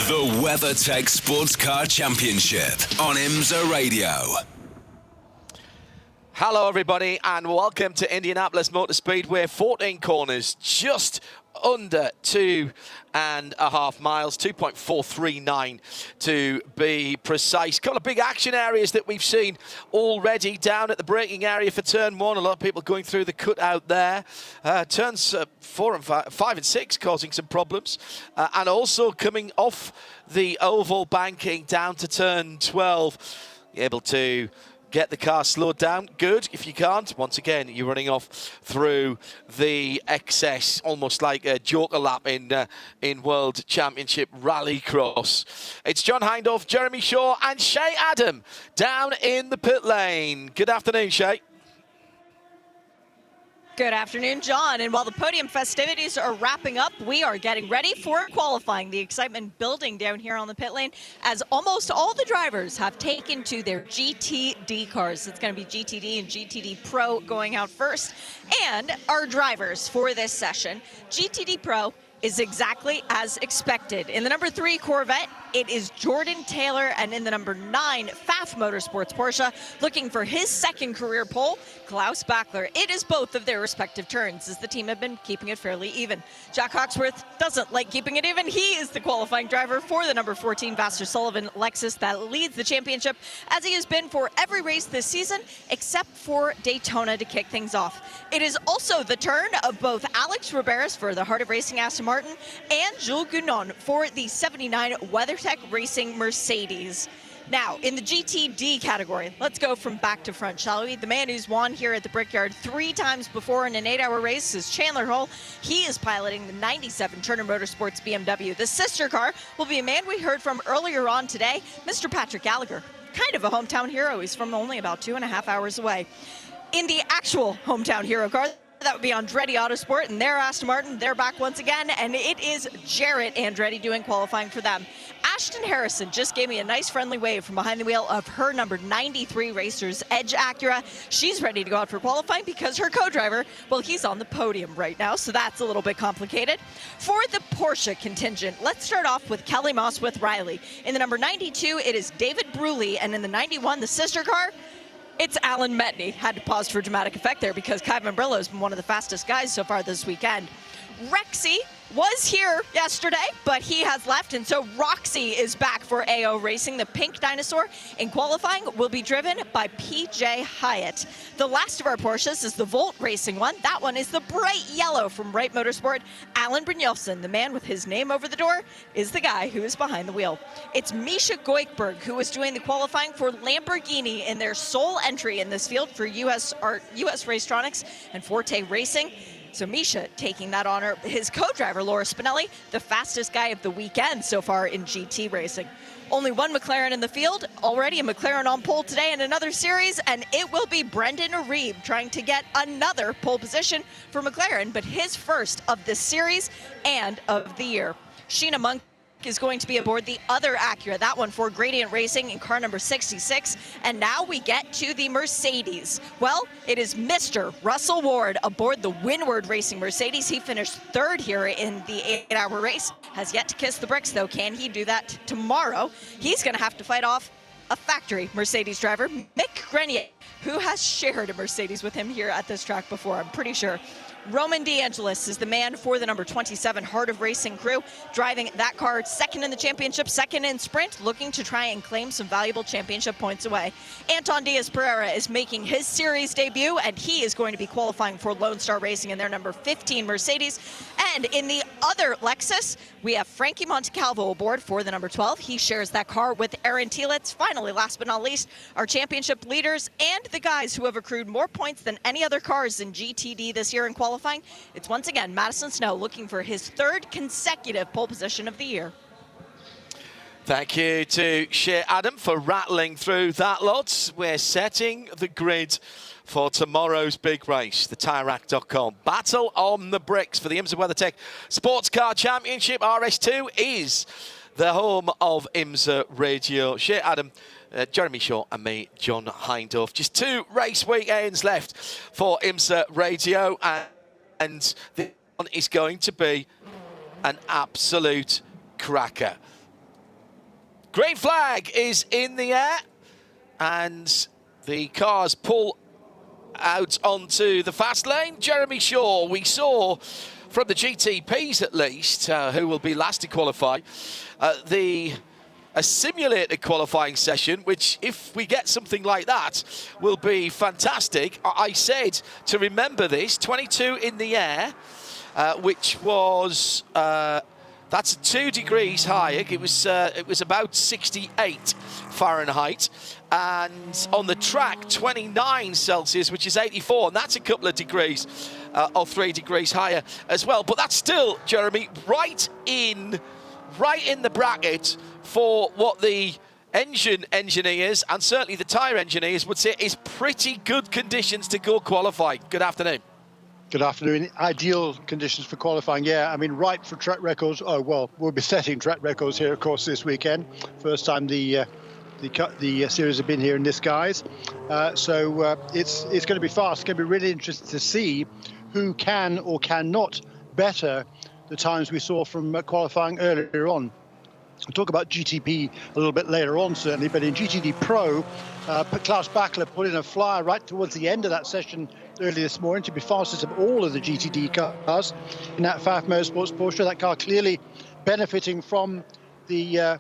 The WeatherTech Sports Car Championship on IMSA Radio. Hello everybody and welcome to Indianapolis Motor Speedway. 14 corners, just under 2.5 miles, 2.439 to be precise. Couple of big action areas that we've seen already down at the braking area for turn 1. A lot of people going through the cutout there. Turns 4 and 5 and 6 causing some problems. And also coming off the oval banking down to turn 12. Able to get the car slowed down. Good. If you can't, once again, you're running off through the excess, almost like a joker lap in World Championship Rallycross. It's John Hindhaugh, Jeremy Shaw and Shea Adam down in the pit lane. Good afternoon, Shea. Good afternoon, John. And while the podium festivities are wrapping up, we are getting ready for qualifying. The excitement building down here on the pit lane as almost all the drivers have taken to their GTD cars. It's going to be GTD and GTD Pro going out first. And our drivers for this session, GTD Pro is exactly as expected. In the number 3 Corvette, it is Jordan Taylor, and in the number 9 Pfaff Motorsports Porsche, looking for his second career pole, Klaus Bachler. It is both of their respective turns, as the team have been keeping it fairly even. Jack Hawksworth doesn't like keeping it even. He is the qualifying driver for the number 14 Vassar Sullivan Lexus that leads the championship, as he has been for every race this season, except for Daytona to kick things off. It is also the turn of both Alex Riberas for the Heart of Racing Aston Martin and Jules Gounon for the 79 WeatherTech Racing Mercedes. Now, in the GTD category, let's go from back to front, shall we? The man who's won here at the Brickyard 3 times before in an 8-hour race is Chandler Hull. He is piloting the 97 Turner Motorsports BMW. The sister car will be a man we heard from earlier on today, Mr. Patrick Gallagher. Kind of a hometown hero. He's from only about 2.5 hours away. In the actual hometown hero car, that would be Andretti Autosport, and their Aston Martin, they're back once again, and it is Jarrett Andretti doing qualifying for them. Ashton Harrison just gave me a nice friendly wave from behind the wheel of her number 93 Racers Edge Acura. She's ready to go out for qualifying because her co-driver, well, he's on the podium right now, so that's a little bit complicated. For the Porsche contingent, let's start off with Kelly Moss with Riley. In the number 92, it is David Bruley, and in the 91, the sister car, it's Alan Metney. Had to pause for dramatic effect there because Kai Van Brillo has been one of the fastest guys so far this weekend. Rexy was here yesterday, but he has left, and so Roxy is back for AO Racing. The pink dinosaur in qualifying will be driven by PJ Hyatt. The last of our Porsches is the Volt Racing one. That one is the bright yellow from Wright Motorsport. Alan Brynjolfsson, the man with his name over the door, is the guy who is behind the wheel. It's Misha Goikberg who is doing the qualifying for Lamborghini in their sole entry in this field for US Racetronics and Forte Racing. So Misha taking that honor. His co-driver, Laura Spinelli, the fastest guy of the weekend so far in GT racing. Only one McLaren in the field, already a McLaren on pole today in another series, and it will be Brendan Arieb trying to get another pole position for McLaren, but his first of this series and of the year. Sheena Monk is going to be aboard the other Acura, that one for Gradient Racing in car number 66. And now we get to the Mercedes. Well, it is Mr. Russell Ward aboard the Windward Racing Mercedes. He finished 3rd here in the 8-hour race. Has yet to kiss the bricks, though. Can he do that tomorrow? He's going to have to fight off a factory Mercedes driver, Mick Grenier, who has shared a Mercedes with him here at this track before, I'm pretty sure. Roman DeAngelis is the man for the number 27 Heart of Racing crew, driving that car 2nd in the championship, 2nd in sprint, looking to try and claim some valuable championship points away. Anton Diaz-Pereira is making his series debut, and he is going to be qualifying for Lone Star Racing in their number 15 Mercedes. And in the other Lexus, we have Frankie Montecalvo aboard for the number 12. He shares that car with Aaron Tielitz. Finally, last but not least, our championship leaders and the guys who have accrued more points than any other cars in GTD this year in qualifying. It's once again Madison Snow looking for his 3rd consecutive pole position of the year. Thank you to Shea Adam for rattling through that lot. We're setting the grid for tomorrow's big race, the TireRack.com. Battle on the bricks for the IMSA WeatherTech Sports Car Championship. RS2 is the home of IMSA Radio. Shea Adam, Jeremy Shaw and me, John Hindhaugh. Just 2 race weekends left for IMSA Radio, and this one is going to be an absolute cracker. Green flag is in the air, and the cars pull out onto the fast lane. Jeremy Shaw, we saw from the GTPs at least, who will be last to qualify, a simulated qualifying session, which if we get something like that will be fantastic. I said to remember this, 22 in the air, which was that's 2 degrees higher. It was about 68 Fahrenheit, and on the track 29 Celsius, which is 84, and that's a couple of degrees or 3 degrees higher as well. But that's still, Jeremy, right in the bracket for what the engine engineers and certainly the tyre engineers would say is pretty good conditions to go qualify. Good afternoon. Good afternoon. Ideal conditions for qualifying, yeah. I mean, right for track records. Oh, well, we'll be setting track records here, of course, this weekend. First time the series have been here in this guise. So it's going to be fast. It's going to be really interesting to see who can or cannot better the times we saw from qualifying earlier on. We'll talk about GTP a little bit later on, certainly, but in GTD Pro, Klaus Bachler put in a flyer right towards the end of that session early this morning to be fastest of all of the GTD cars in that Pfaff Motorsports Porsche. That car clearly benefiting from the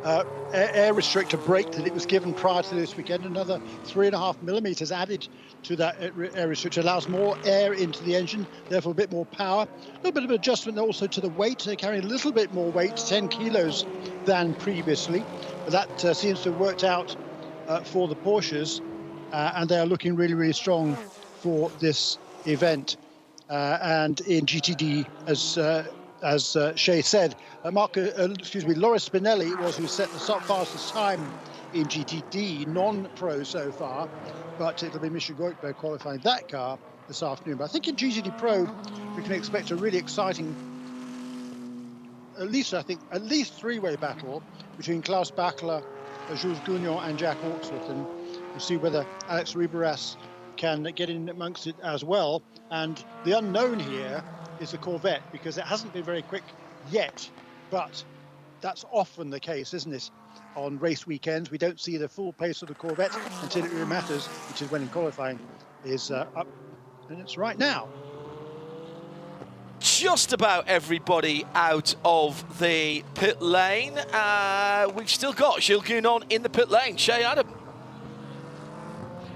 air restrictor brake that it was given prior to this weekend. Another 3.5 millimeters added to that air restrictor, allows more air into the engine, therefore a bit more power. A little bit of adjustment also to the weight. They're carrying a little bit more weight, 10 kilos than previously. But that seems to have worked out for the Porsches, and they are looking really, really strong for this event. And in GTD, as Shay said, Loris Spinelli was who set the fastest time in GTD, non-pro so far, but it'll be Misha Goikhberg qualifying that car this afternoon. But I think in GTD Pro, we can expect a really exciting, at least three-way battle between Klaus Bachler, Jules Gounon and Jack Hawksworth, and we'll see whether Alex Riberas can get in amongst it as well. And the unknown here is the Corvette, because it hasn't been very quick yet, but that's often the case, isn't it? On race weekends, we don't see the full pace of the Corvette until it really matters, which is when in qualifying is up, and it's right now. Just about everybody out of the pit lane. We've still got Jules Gounon in the pit lane. Shay Adam.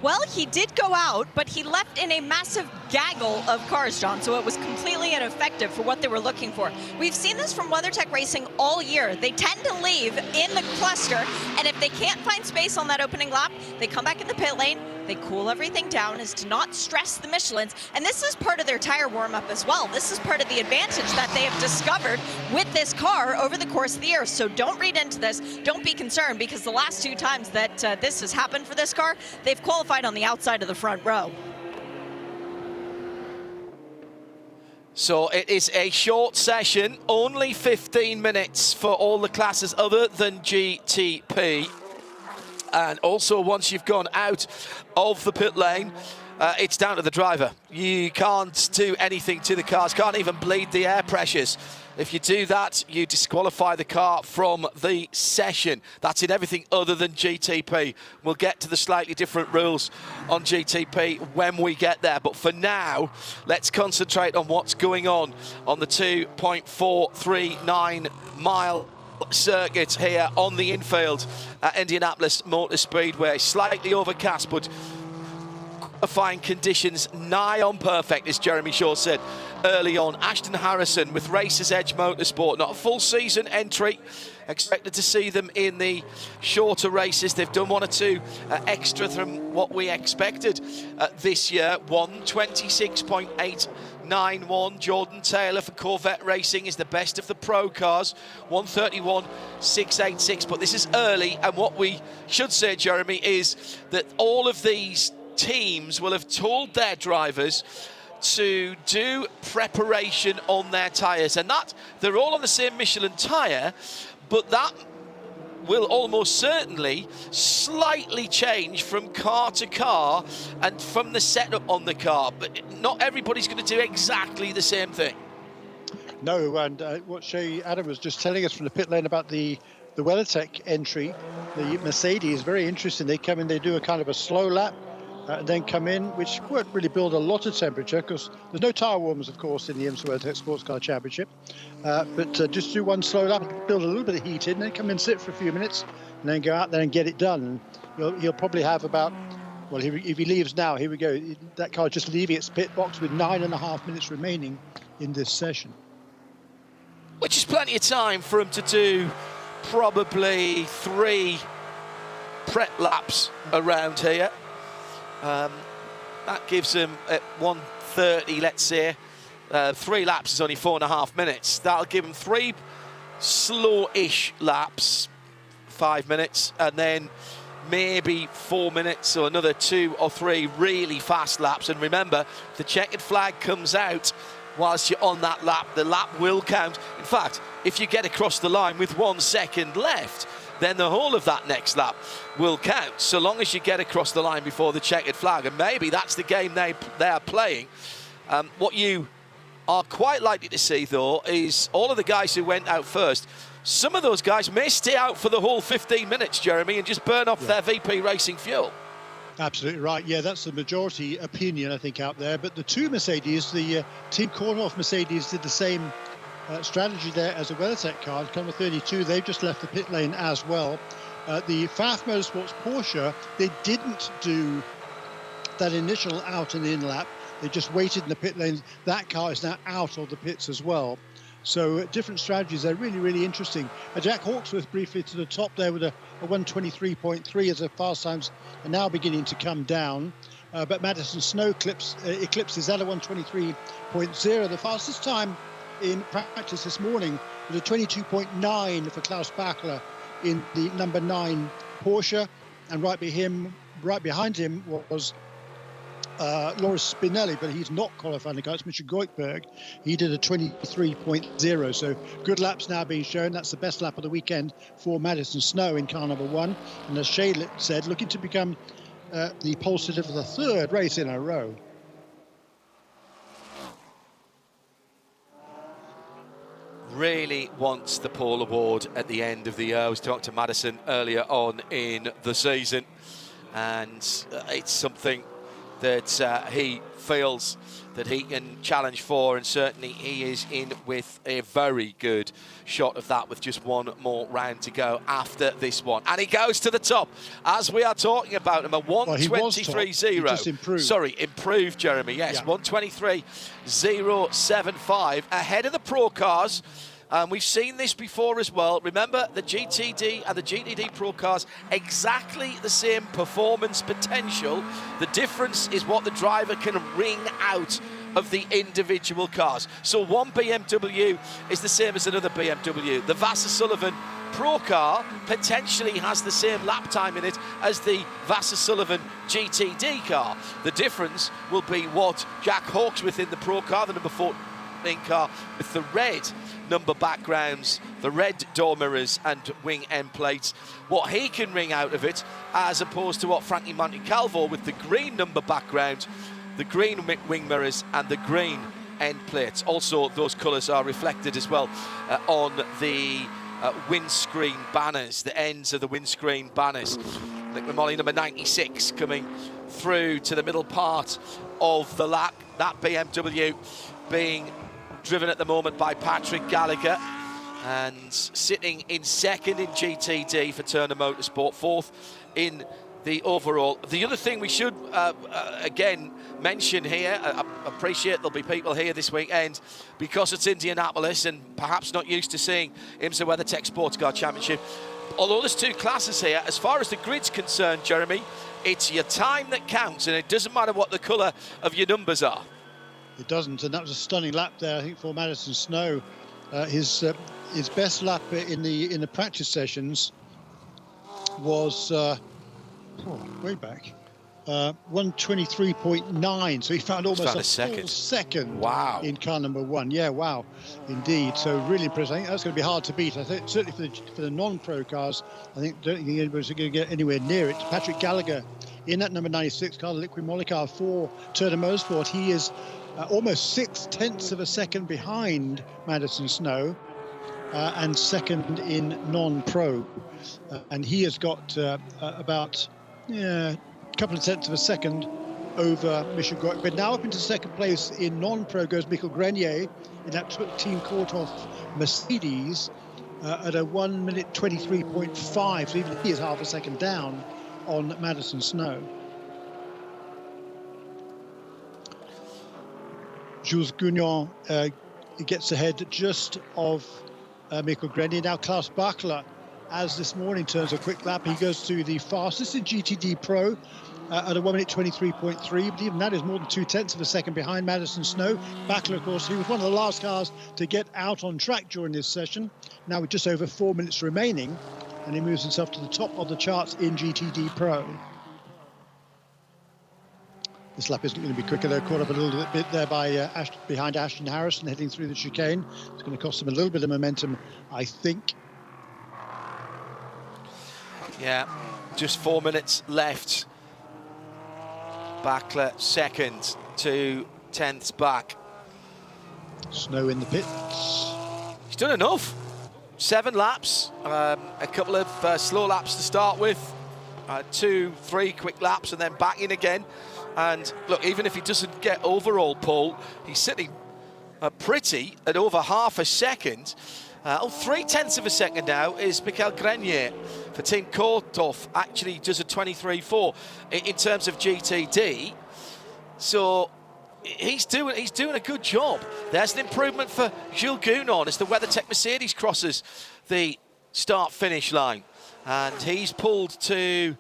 Well, he did go out, but he left in a massive gaggle of cars, John, so it was completely ineffective for what they were looking for. We've seen this from WeatherTech Racing all year. They tend to leave in the cluster, and if they can't find space on that opening lap, they come back in the pit lane, they cool everything down as to not stress the Michelins, and this is part of their tire warm-up as well. This is part of the advantage that they have discovered with this car over the course of the year. So don't read into this, don't be concerned, because the last 2 times that this has happened for this car, they've qualified on the outside of the front row. So it is a short session, only 15 minutes for all the classes other than GTP. And also, once you've gone out of the pit lane, it's down to the driver. You can't do anything to the cars, can't even bleed the air pressures. If you do that, you disqualify the car from the session. That's in everything other than GTP. We'll get to the slightly different rules on GTP when we get there. But for now, let's concentrate on what's going on the 2.439 mile circuit here on the infield at Indianapolis Motor Speedway. Slightly overcast, but qualifying conditions nigh on perfect, as Jeremy Shaw said early on. Ashton Harrison with Racers Edge Motorsport, not a full season entry. Expected to see them in the shorter races. They've done 1 or 2 extra than what we expected this year. 1:26.891. Jordan Taylor for Corvette Racing is the best of the pro cars. 1:31.686. But this is early, and what we should say, Jeremy, is that all of these teams will have told their drivers to do preparation on their tyres, and that they're all on the same Michelin tyre, but that will almost certainly slightly change from car to car and from the setup on the car. But not everybody's going to do exactly the same thing. No, and what Shay Adam was just telling us from the pit lane about the the WeatherTech entry, the Mercedes, very interesting. They come in, they do a kind of a slow lap, and then come in, which won't really build a lot of temperature because there's no tyre warmers, of course, in the IMSA WeatherTech Sports Car Championship. But just do one slow lap, build a little bit of heat in, then come in, sit for a few minutes, and then go out there and get it done. And he'll probably have about, well, if he leaves now, here we go. That car just leaving its pit box with 9.5 minutes remaining in this session. Which is plenty of time for him to do probably 3 prep laps around here. That gives him at 1:30, let's say, 3 laps is only 4.5 minutes. That'll give him 3 slow-ish laps, 5 minutes, and then maybe 4 minutes or another 2 or 3 really fast laps. And remember, if the checkered flag comes out whilst you're on that lap, the lap will count. In fact, if you get across the line with 1 second left, then the whole of that next lap will count, so long as you get across the line before the checkered flag. And maybe that's the game they are playing. What you are quite likely to see, though, is all of the guys who went out first, some of those guys may stay out for the whole 15 minutes, Jeremy, and just burn off their VP Racing fuel. Absolutely right. Yeah, that's the majority opinion, I think, out there. But the 2 Mercedes, the Team Kornhoff Mercedes, did the same strategy there as a WeatherTech car. Number 32, they've just left the pit lane as well. The Pfaff Motorsports Porsche, they didn't do that initial out and in lap. They just waited in the pit lane. That car is now out of the pits as well. So different strategies. They're really, really interesting. Jack Hawksworth briefly to the top there with a 1:23.3 as the fast times are now beginning to come down. But Madison Snow eclipses that at 1:23.0. The fastest time in practice this morning was a 22.9 for Klaus Bachler in the number 9 Porsche, and right behind him was Loris Spinelli, but he's not qualifying the car. It's Mitchell Goikhberg. He did a 23.0, so good laps now being shown. That's the best lap of the weekend for Madison Snow in car number 1, and as Shaylet said, looking to become the pole sitter for the 3rd race in a row. Really wants the pole award at the end of the year. I was talking to Madison earlier on in the season, and it's something that he feels that he can challenge for, and certainly he is in with a very good shot of that with just 1 more round to go after this one. And he goes to the top as we are talking about him, a 1:23.0. Sorry, improved, Jeremy, yes, yeah. 1:23.075 ahead of the Pro cars. We've seen this before as well. Remember, the GTD and the GTD Pro cars, exactly the same performance potential. The difference is what the driver can wring out of the individual cars. So one BMW is the same as another BMW. The Vasser-Sullivan Pro car potentially has the same lap time in it as the Vasser-Sullivan GTD car. The difference will be what Jack Hawksworth in the Pro car, the number 14 car with the red number backgrounds, the red door mirrors and wing end plates, what he can wring out of it, as opposed to what Frankie Montecalvo with the green number background, the green wing mirrors and the green end plates. Also, those colours are reflected as well on the windscreen banners, the ends of the windscreen banners. Nick McMolly, number 96, coming through to the middle part of the lap. That BMW being driven at the moment by Patrick Gallagher, and sitting in 2nd in GTD for Turner Motorsport, 4th in the overall. The other thing we should again mention here, I appreciate there'll be people here this weekend because it's Indianapolis and perhaps not used to seeing IMSA WeatherTech Sports Car Championship. Although there's 2 classes here, as far as the grid's concerned, Jeremy, it's your time that counts, and it doesn't matter what the colour of your numbers are. It doesn't, and that was a stunning lap there, I think, for Madison Snow. His best lap in the practice sessions was way back, 1:23.9. So he found almost a full second. Wow. In car number 1. Yeah, wow, indeed. So really impressive. I think that's going to be hard to beat. I think certainly for the non-pro cars, I think don't think anybody's going to get anywhere near it. Patrick Gallagher in that number 96 car, the liquid moly car for Turner Motorsport. He is almost 0.6 of a second behind Madison Snow. and second in non-pro. And he has got about a couple of tenths of a second over Michel Goik. But now up into second place in non-pro goes Michael Grenier in that Team Korthoff Mercedes at a 1 minute 23.5. So even he is half a second down on Madison Snow. Jules Gounon gets ahead just of Michael Grenier. Now Klaus Bachler, as this morning, turns a quick lap. He goes to the fastest in GTD Pro at a 1 minute 23.3, but even that is more than 2/10 of a second behind Madison Snow. Bachler, of course, he was one of the last cars to get out on track during this session. Now with just over 4 minutes remaining, and he moves himself to the top of the charts in GTD Pro. This lap isn't going to be quicker. They're caught up a little bit there by behind Ashton Harrison heading through the chicane. It's going to cost them a little bit of momentum, I think. Yeah, just 4 minutes left. Bachler second, 2/10 back. Snow in the pits. He's done enough. 7 laps, a couple of slow laps to start with, 2, 3 quick laps, and then back in again. And look, even if he doesn't get overall pole, he's sitting pretty at over half a second. 3/10 of a second now is Michael Grenier for Team Korthoff. Actually does a 23.4 in terms of GTD. So he's doing a good job. There's an improvement for Jules Gounon as the WeatherTech Mercedes crosses the start-finish line. And he's pulled to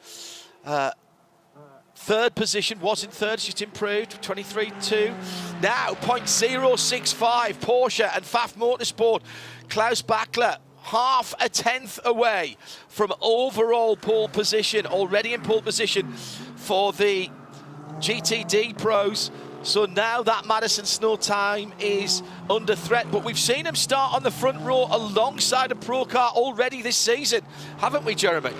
third position, was in third, just improved, 23.2. Now, 0.065, Porsche and Pfaff Motorsport. Klaus Bachler, half a tenth away from overall pole position, already in pole position for the GTD pros. So now that Madison Snow time is under threat, but we've seen him start on the front row alongside a pro car already this season, haven't we, Jeremy?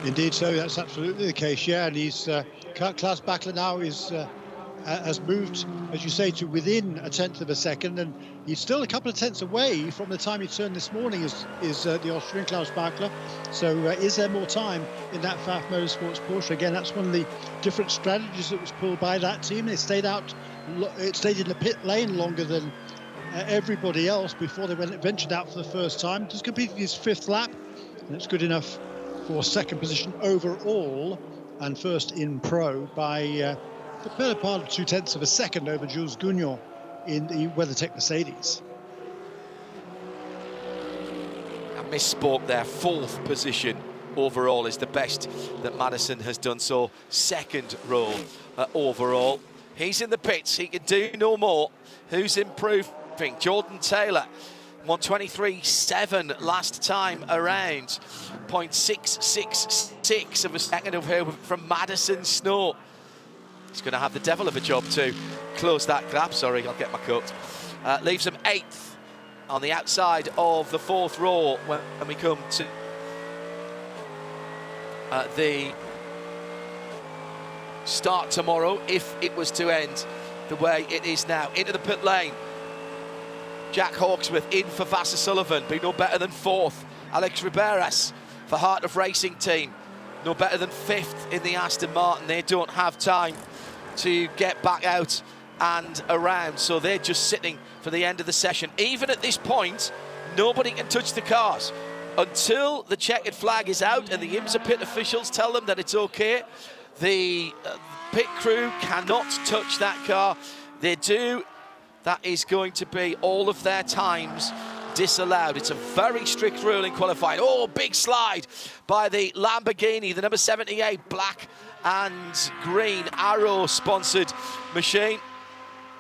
Indeed, so that's absolutely the case, yeah. And he's Klaus Bachler now has moved, as you say, to within a tenth of a second, and he's still a couple of tenths away from the time he turned this morning is the Austrian Klaus Bachler. So is there more time in that Pfaff Motorsports Porsche? Again, that's one of the different strategies that was pulled by that team. It stayed in the pit lane longer than everybody else before they ventured out for the first time. Just completed his 5th lap, and it's good enough for second position overall and first in pro by the better part of 2/10 of a second over Jules Gounon in the WeatherTech Mercedes. I misspoke there. 4th position overall is the best that Madison has done. So 2nd row overall. He's in the pits. He can do no more. Who's improving? Jordan Taylor. 123.7 last time around. 0.666 of a second over here from Madison Snow. He's going to have the devil of a job to close that gap. Sorry, I'll get my coat. Leaves him 8th on the outside of the 4th row when we come to the start tomorrow, if it was to end the way it is now. Into the pit lane. Jack Hawksworth in for Vassar Sullivan, be no better than 4th. Alex Riberas for Heart of Racing team, no better than 5th in the Aston Martin. They don't have time to get back out and around, so they're just sitting for the end of the session. Even at this point, nobody can touch the cars until the checkered flag is out and the IMSA pit officials tell them that it's okay. The pit crew cannot touch that car. They do. That is going to be all of their times disallowed. It's a very strict rule in qualifying. Oh, big slide by the Lamborghini, the number 78 black and green Arrow sponsored machine.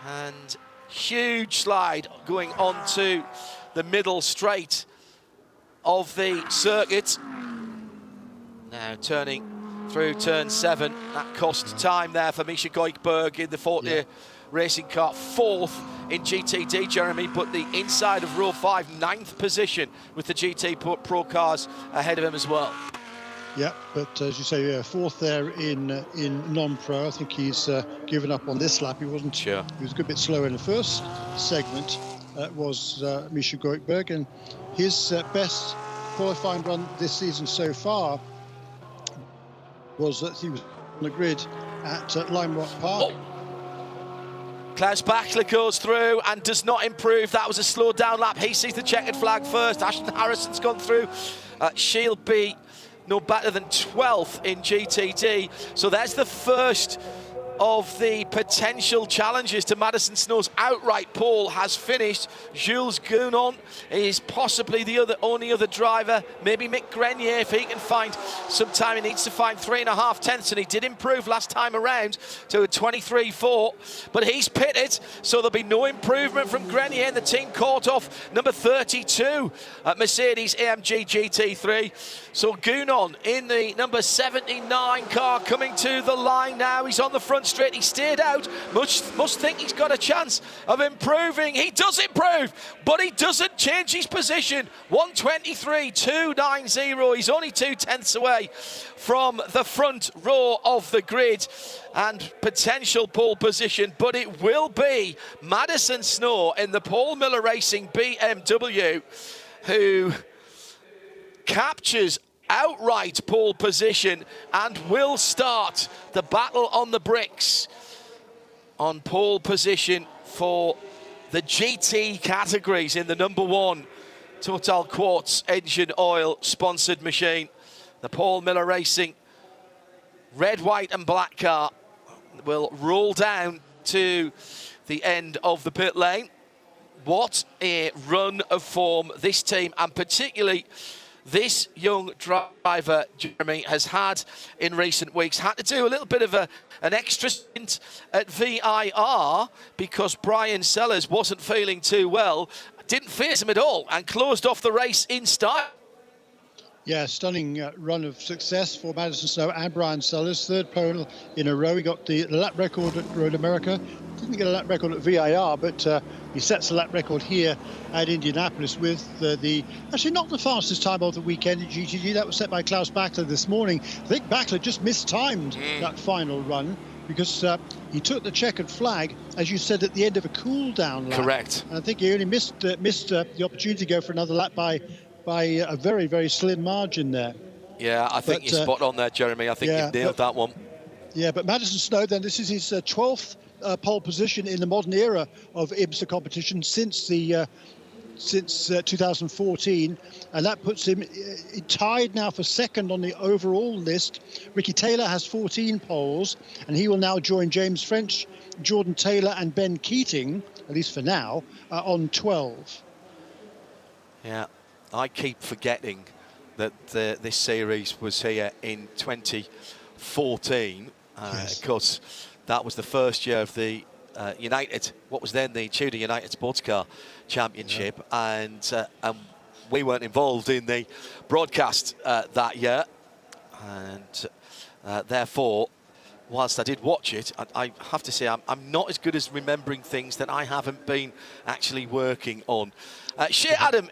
And huge slide going onto the middle straight of the circuit. Now turning through turn 7. That cost time there for Misha Goikberg in the Fortier racing car, 4th in GTD, Jeremy, but the inside of row 5, 9th position with the GT Pro cars ahead of him as well. Yeah, but as you say, 4th there in non-pro. I think he's given up on this lap. He wasn't sure. He was a good bit slower in the first segment was Misha Goikberg, and his best qualifying run this season so far was that he was on the grid at Lime Rock Park. Klaus Bachler goes through and does not improve. That was a slowed down lap. He sees the checkered flag first. Ashton Harrison's gone through. She'll be no better than 12th in GTD. So there's the first of the potential challenges to Madison Snow's outright pole has finished. Jules Gounon is possibly the only other driver, maybe Mick Grenier if he can find some time. He needs to find 3.5 tenths, and he did improve last time around to a 23.4, but he's pitted, so there'll be no improvement from Grenier, and the team caught off number 32 at Mercedes AMG GT3. So Gounon in the number 79 car coming to the line now. He's on the front straight. He stayed out. Must think he's got a chance of improving. He does improve, but he doesn't change his position. 123.290. He's only 2 tenths away from the front row of the grid and potential pole position, but it will be Madison Snow in the Paul Miller Racing BMW who captures outright pole position and will start the battle on the bricks on pole position for the GT categories in the number 1 Total Quartz engine oil sponsored machine. The Paul Miller Racing red, white and black car will roll down to the end of the pit lane. What a run of form this team, and particularly this young driver, Jeremy, has had in recent weeks. Had to do a little bit of an extra stint at VIR because Brian Sellers wasn't feeling too well. Didn't face him at all and closed off the race in style. Yeah, stunning run of success for Madison Snow and Brian Sellers. Third pole in a row. He got the lap record at Road America. Didn't get a lap record at VIR, but he sets a lap record here at Indianapolis with actually not the fastest time of the weekend at GTD. That was set by Klaus Bachler this morning. I think Bachler just mistimed that final run because he took the checkered flag, as you said, at the end of a cool-down lap. Correct. And I think he only missed the opportunity to go for another lap by a very, very slim margin there. Yeah, I think you're spot on there, Jeremy. I think you've nailed that one. Yeah, but Madison Snow, then, this is his 12th pole position in the modern era of IMSA competition since 2014, and that puts him tied now for second on the overall list. Ricky Taylor has 14 poles, and he will now join James French, Jordan Taylor and Ben Keating, at least for now, on 12. Yeah, I keep forgetting that this series was here in 2014, because that was the first year of the United, what was then the Tudor United Sports Car Championship, and we weren't involved in the broadcast that year, and therefore, whilst I did watch it, I have to say I'm not as good as remembering things that I haven't been actually working on. Shea Adam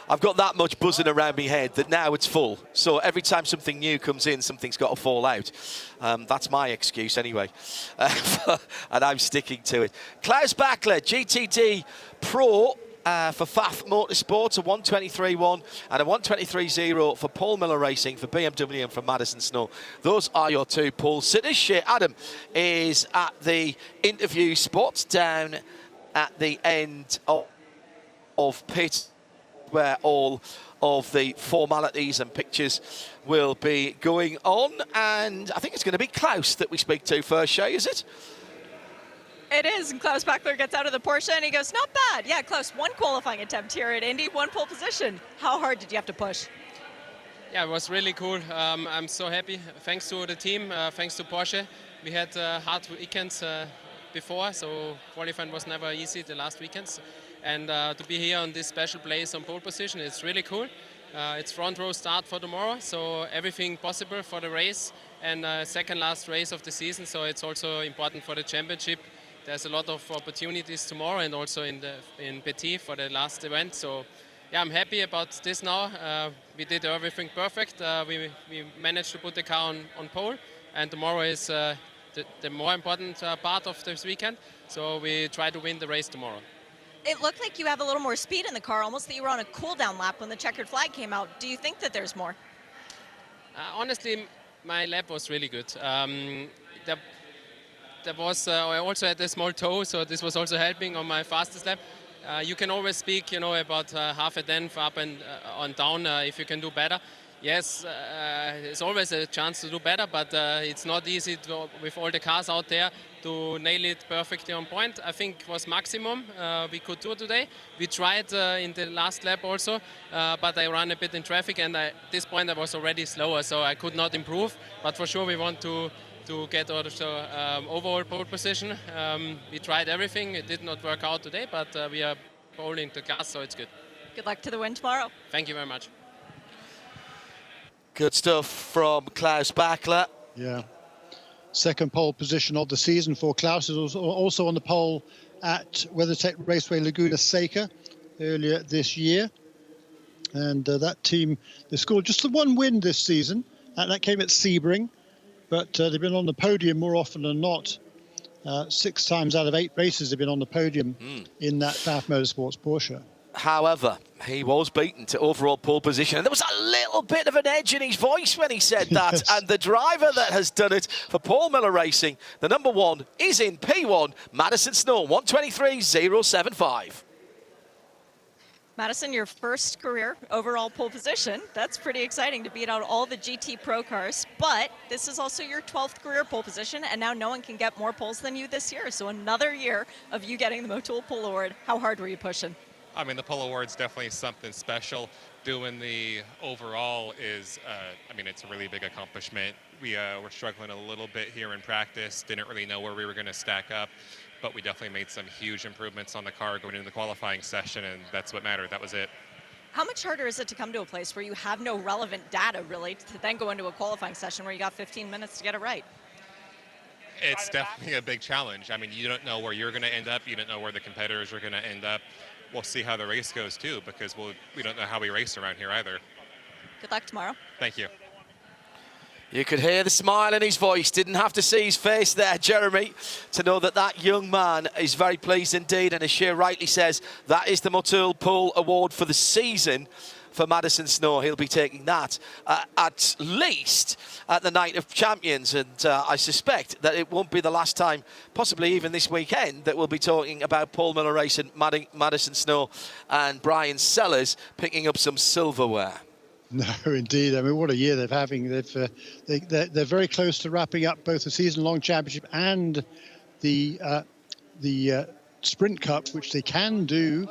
I've got that much buzzing around my head that now it's full. So every time something new comes in, something's got to fall out. That's my excuse anyway. And I'm sticking to it. Klaus Bachler, GTD Pro for FAF Motorsports, a 123.1 and a 123.0 for Paul Miller Racing for BMW and for Madison Snow. Those are your two pole sitters. Shea Adam is at the interview spot down at the end of pit, where all of the formalities and pictures will be going on, and I think it's going to be Klaus that we speak to first. Shea, is it? It is, and Klaus Bachler gets out of the Porsche and he goes, not bad. Yeah, Klaus, one qualifying attempt here at Indy, one pole position. How hard did you have to push? Yeah, it was really cool. I'm so happy. Thanks to the team, thanks to Porsche. We had hard weekends before, so qualifying was never easy the last weekends. And to be here on this special place on pole position, it's really cool. It's front row start for tomorrow, so everything possible for the race, and second last race of the season, so it's also important for the championship. There's a lot of opportunities tomorrow and also in Petit for the last event. So yeah, I'm happy about this now. We did everything perfect. We managed to put the car on pole, and tomorrow is the more important part of this weekend. So we try to win the race tomorrow. It looked like you have a little more speed in the car, almost that you were on a cool-down lap when the checkered flag came out. Do you think that there's more? Honestly, my lap was really good. There was I also had a small toe, so this was also helping on my fastest lap. You can always speak, about half a tenth up and on down if you can do better. Yes, there's always a chance to do better, but it's not easy with all the cars out there to nail it perfectly on point. I think it was maximum we could do today. We tried in the last lap also, but I ran a bit in traffic, and at this point I was already slower, so I could not improve. But for sure we want to get also overall pole position. We tried everything. It did not work out today, but we are holding the gas, so it's good. Good luck to the win tomorrow. Thank you very much. Good stuff from Klaus Bachler. Yeah. Second pole position of the season for Klaus. Is also on the pole at WeatherTech Raceway Laguna Seca earlier this year. And that team, they scored just the one win this season, and that came at Sebring. But they've been on the podium more often than not. 6 times out of 8 races they've been on the podium in that Pfaff Motorsports Porsche. However, he was beaten to overall pole position, and there was a little bit of an edge in his voice when he said that. Yes. And the driver that has done it for Paul Miller Racing, the number 1, is in P1, Madison Snow, 1:23.075. Madison, your first career overall pole position. That's pretty exciting to beat out all the GT Pro cars, but this is also your 12th career pole position, and now no one can get more poles than you this year. So another year of you getting the Motul Pole Award. How hard were you pushing? I mean, the pole award's definitely something special. Doing the overall is, it's a really big accomplishment. We were struggling a little bit here in practice, didn't really know where we were going to stack up, but we definitely made some huge improvements on the car going into the qualifying session, and that's what mattered. That was it. How much harder is it to come to a place where you have no relevant data, really, to then go into a qualifying session where you got 15 minutes to get it right? It's definitely a big challenge. I mean, you don't know where you're going to end up. You don't know where the competitors are going to end up. We'll see how the race goes, too, because we don't know how we race around here either. Good luck tomorrow. Thank you. You could hear the smile in his voice. Didn't have to see his face there, Jeremy, to know that that young man is very pleased indeed. And as Shea rightly says, that is the Motul Pole Award for the season for Madison Snow. He'll be taking that at least at the Night of Champions. And I suspect that it won't be the last time, possibly even this weekend, that we'll be talking about Paul Miller Racing, Madison Snow and Brian Sellers picking up some silverware. No, indeed. I mean, what a year they're having. They're very close to wrapping up both the season-long championship and the Sprint Cup, which they can do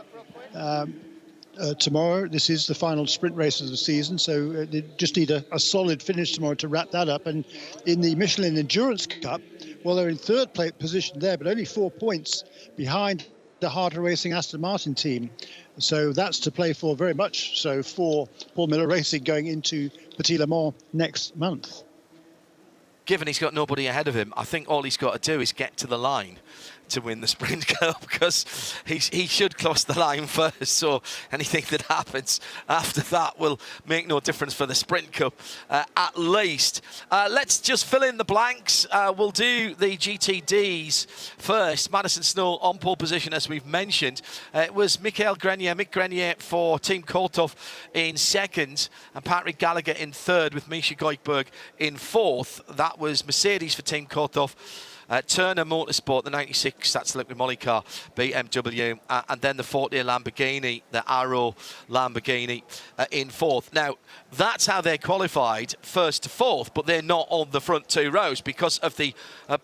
tomorrow. This is the final sprint race of the season, so they just need a solid finish tomorrow to wrap that up. And in the Michelin Endurance Cup, well, they're in third place position there, but only 4 points behind the harder racing Aston Martin team. So that's to play for very much so for Paul Miller Racing going into Petit Le Mans next month. Given he's got nobody ahead of him, I think all he's got to do is get to the line to win the Sprint Cup, because he should cross the line first, so anything that happens after that will make no difference for the Sprint Cup, at least. Let's just fill in the blanks. We'll do the GTDs first. Madison Snow on pole position, as we've mentioned. It was Mick Grenier for Team Korthoff in second, and Patrick Gallagher in third, with Misha Goikberg in fourth. That was Mercedes for Team Korthoff. Turner Motorsport, the 96, that's the liquid moly car, BMW, and then the Fortier Lamborghini, the Arrow Lamborghini in fourth. Now, that's how they qualified first to fourth, but they're not on the front 2 rows because of the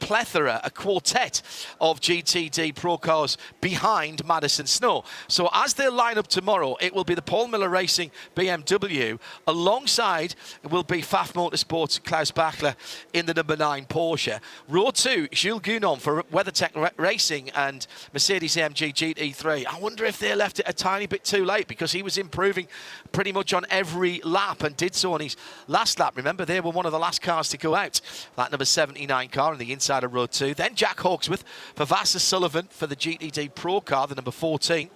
plethora, a quartet of GTD Pro cars behind Madison Snow. So as they line up tomorrow, it will be the Paul Miller Racing BMW. Alongside, it will be Pfaff Motorsports Klaus Bachler in the number 9 Porsche. Row 2, Jules Gounon for WeatherTech Racing and Mercedes-AMG GT3. I wonder if they left it a tiny bit too late, because he was improving pretty much on every lap and did so on his last lap. Remember, they were one of the last cars to go out. That number 79 car in the inside of row 2. Then Jack Hawksworth for Vassar Sullivan for the GTD Pro car, the number 14,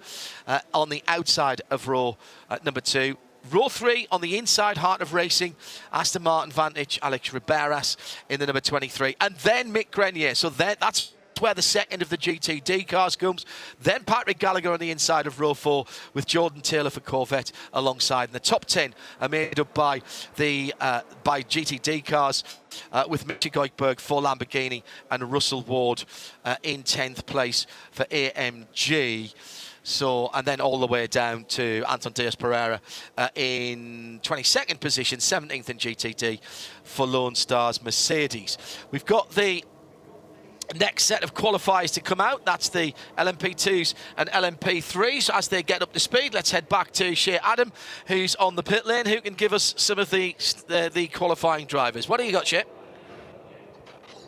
on the outside of row number 2. Row 3 on the inside, Heart of Racing, Aston Martin Vantage, Alex Riberas in the number 23. And then Mick Grenier. So that's just where the second of the GTD cars comes. Then Patrick Gallagher on the inside of row 4 with Jordan Taylor for Corvette alongside. And the top 10 are made up by the by GTD cars with Mitchie Goikberg for Lamborghini and Russell Ward in 10th place for AMG. So, and then all the way down to Anton Diaz Pereira in 22nd position, 17th in GTD for Lone Stars Mercedes. We've got the next set of qualifiers to come out. That's the LMP2s and LMP3s. As they get up to speed, let's head back to Shea Adam, who's on the pit lane, who can give us some of the qualifying drivers. What do you got, Shea?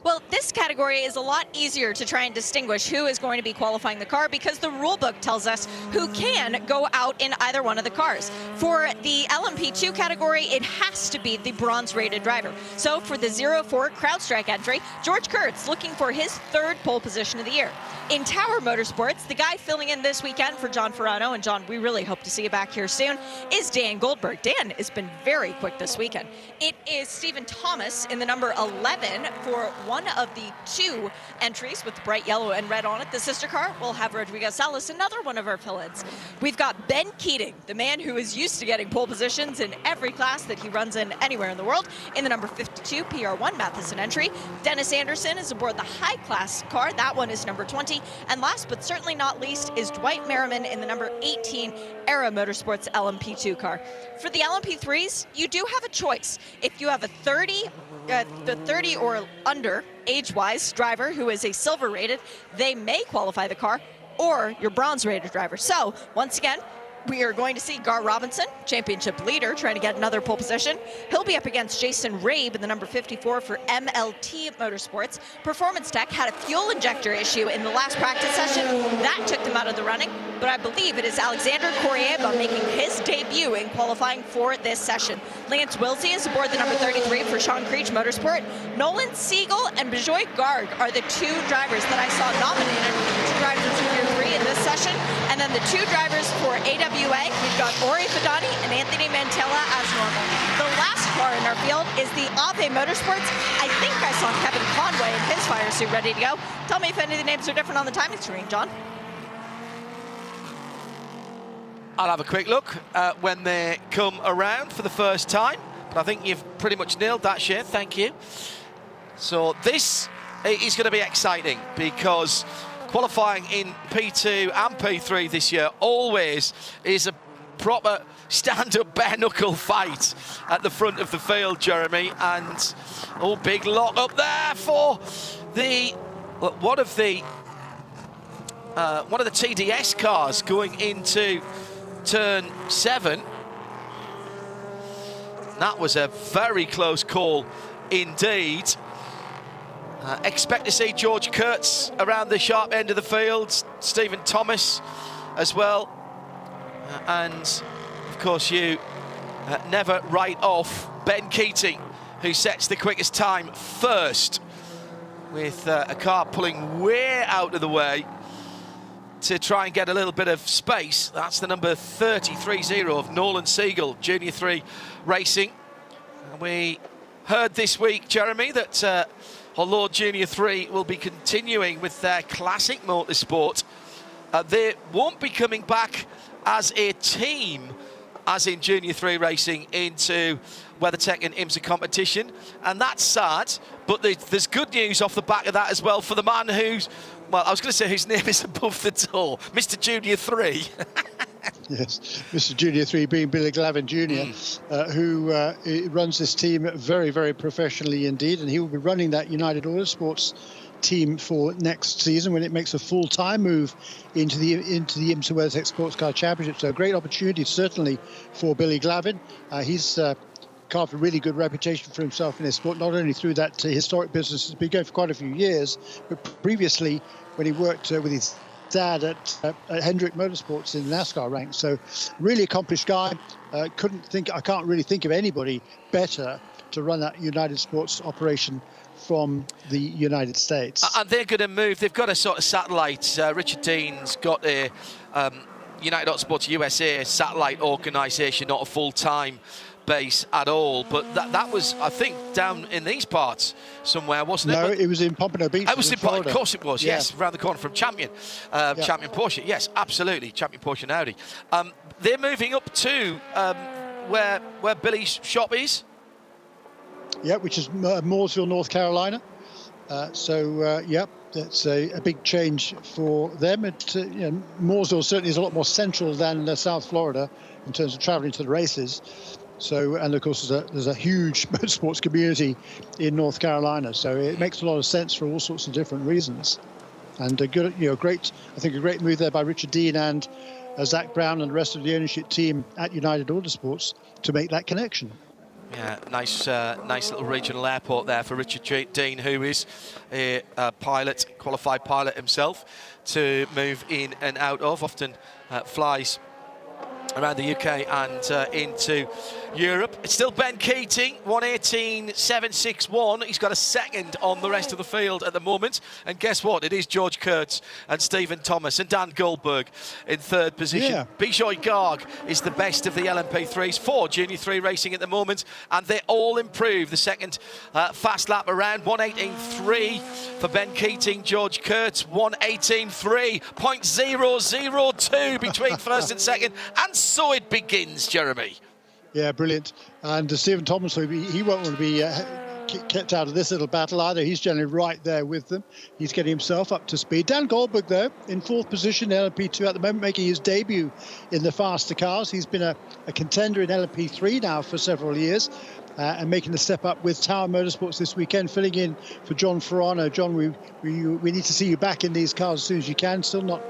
Well, this category is a lot easier to try and distinguish who is going to be qualifying the car because the rule book tells us who can go out in either one of the cars. For the LMP2 category, it has to be the bronze-rated driver. So for the 04 CrowdStrike entry, George Kurtz looking for his 3rd pole position of the year. In Tower Motorsports, the guy filling in this weekend for John Ferrano, and John, we really hope to see you back here soon, is Dan Goldberg. Dan has been very quick this weekend. It is Stephen Thomas in the number 11 for one of the 2 entries with the bright yellow and red on it. The sister car will have Rodriguez Salas, another one of our fill-ins. We've got Ben Keating, the man who is used to getting pole positions in every class that he runs in anywhere in the world, in the number 52 PR1 Matheson entry. Dennis Anderson is aboard the high-class car. That one is number 20. And last but certainly not least is Dwight Merriman in the number 18 Era Motorsports LMP2 car. For the LMP3s, you do have a choice. If you have a 30 or under age-wise driver who is a silver rated, they may qualify the car, or your bronze rated driver. So once again, we are going to see Gar Robinson, championship leader, trying to get another pole position. He'll be up against Jason Rabe in the number 54 for MLT Motorsports. Performance Tech had a fuel injector issue in the last practice session. That took them out of the running, but I believe it is Alexander Koryeva making his debut in qualifying for this session. Lance Wilsey is aboard the number 33 for Sean Creech Motorsport. Nolan Siegel and Bejoy Garg are the 2 drivers that I saw nominated to drive for Junior 3 in this session. And then the 2 drivers for AWA, we've got Ori Fadani and Anthony Mantella as normal. The last car in our field is the Ave Motorsports. I think I saw Kevin Conway in his fire suit ready to go. Tell me if any of the names are different on the timing screen, John. I'll have a quick look when they come around for the first time. But I think you've pretty much nailed that, Shane. Thank you. So this is going to be exciting because qualifying in P2 and P3 this year always is a proper stand-up bare-knuckle fight at the front of the field, Jeremy. And big lock up there for the one of the TDS cars going into turn 7. That was a very close call indeed. Expect to see George Kurtz around the sharp end of the field, Stephen Thomas as well. And of course you never write off Ben Keating, who sets the quickest time first with a car pulling way out of the way to try and get a little bit of space. That's the number 33 of Nolan Siegel, Junior 3 Racing. And we heard this week, Jeremy, that although Junior 3 will be continuing with their classic motorsport, they won't be coming back as a team, as in Junior 3 Racing, into WeatherTech and IMSA competition. And that's sad, but there's good news off the back of that as well for the man who's, well, I was going to say whose name is above the door, Mr. Junior 3. Yes, Mr. Junior 3 being Billy Glavin Jr., who runs this team very, very professionally indeed, and he will be running that United Autosports team for next season when it makes a full-time move into the IMSA WeatherTech Sports Car Championship. So a great opportunity certainly for Billy Glavin. He's carved a really good reputation for himself in this sport, not only through that historic business that's been going for quite a few years, but previously when he worked with his dad at Hendrick Motorsports in the NASCAR ranks. So really accomplished guy. I can't really think of anybody better to run that United Sports operation from the United States. And they're going to move. They've got a sort of satellite. Richard Dean's got a United Autosports USA satellite organisation, not a full-time base at all. But that was, I think, down in these parts somewhere, wasn't it? No, but it was in Pompano Beach. It was in Florida. Of course it was, Yeah. yes, around the corner from Champion Porsche. Yes, absolutely, Champion Porsche and Audi. They're moving up to where Billy's shop is. Yeah, which is Mooresville, North Carolina. Yeah, that's a big change for them. Mooresville certainly is a lot more central than South Florida in terms of traveling to the races. So, and of course, there's a huge motorsports community in North Carolina. So it makes a lot of sense for all sorts of different reasons. And a great move there by Richard Dean and Zach Brown and the rest of the ownership team at United Autosports to make that connection. Yeah, nice little regional airport there for Richard Dean, who is a qualified pilot himself, to move in and out of. Often flies around the UK and into Europe. It's still Ben Keating, 1:18.761. He's got a second on the rest of the field at the moment. And guess what? It is George Kurtz and Stephen Thomas and Dan Goldberg in third position. Yeah. Bijoy Garg is the best of the LMP3s for Junior 3 racing at the moment. And they all improve. The second fast lap around, 1:18.3 for Ben Keating. George Kurtz, 1:18.3.002 between first and second. And so it begins, Jeremy. Yeah, brilliant. And Stephen Thomas, he won't want to be kept out of this little battle either. He's generally right there with them. He's getting himself up to speed. Dan Goldberg, though, in fourth position, LMP2 at the moment, making his debut in the faster cars. He's been a contender in LMP3 now for several years. And making the step up with Tower Motorsports this weekend, filling in for John Ferrano. John, we need to see you back in these cars as soon as you can. Still not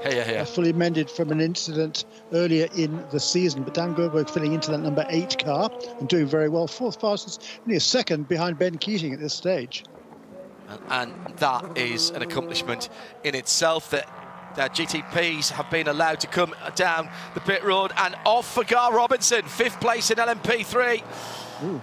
fully mended from an incident earlier in the season. But Dan Goldberg filling into that number 8 car and doing very well. Fourth fastest, only a second behind Ben Keating at this stage. And that is an accomplishment in itself, that GTPs have been allowed to come down the pit road. And off for Gar Robinson, 5th place in LMP3. Ooh.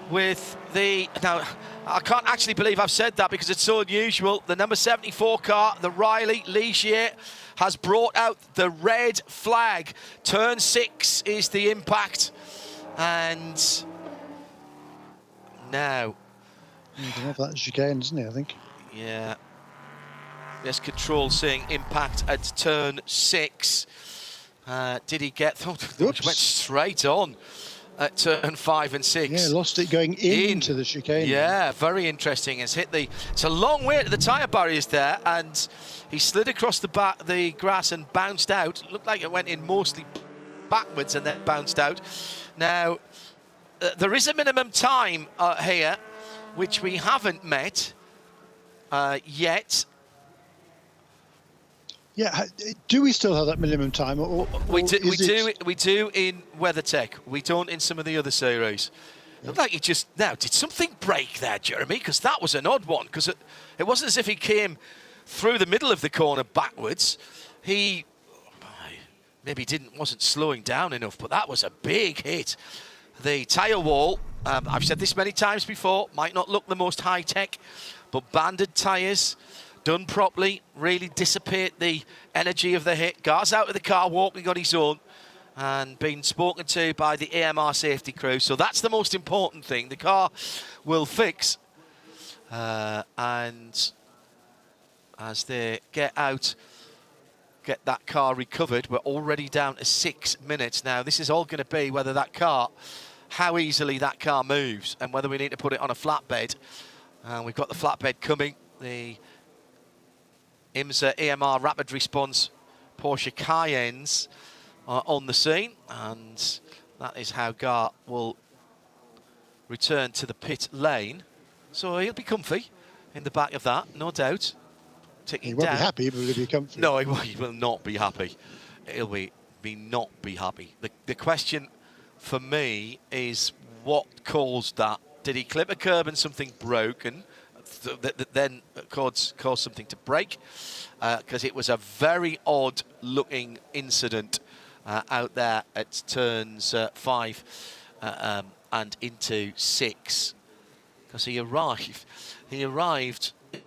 With now, I can't actually believe I've said that because it's so unusual. The number 74 car, the Riley Ligier, has brought out the red flag. Turn 6 is the impact. And now... That chicane, isn't it, I think? Yeah. Yes, control saying impact at turn 6. Did he get... Oh, went straight on at turn 5 and 6. Yeah, lost it going into the chicane. Yeah, very interesting. It's a long way to the tyre barriers there, and he slid across the grass and bounced out. It looked like it went in mostly backwards and then bounced out. Now, there is a minimum time here, which we haven't met yet. Yeah, do we still have that minimum time? We do in WeatherTech. We don't in some of the other series. Yeah. Looked like he just... Now, did something break there, Jeremy? Because that was an odd one. Because it wasn't as if he came through the middle of the corner backwards. He maybe wasn't slowing down enough, but that was a big hit. The tyre wall, I've said this many times before, might not look the most high-tech, but banded tyres... done properly, really dissipate the energy of the hit. Gar's out of the car, walking on his own, and being spoken to by the AMR safety crew. So that's the most important thing. The car will fix. And as they get out, get that car recovered, we're already down to 6 minutes now. This is all going to be whether that car, how easily that car moves, and whether we need to put it on a flatbed. We've got the flatbed coming. The IMSA AMR Rapid Response Porsche Cayennes are on the scene, and that is how Gar will return to the pit lane. So he'll be comfy in the back of that, no doubt. He won't be happy, but he'll be comfy. No, he will not be happy. He'll be not be happy. The question for me is what caused that? Did he clip a curb and something broken? That then caused something to break, because it was a very odd looking incident out there at turns 5 and into 6, because he arrived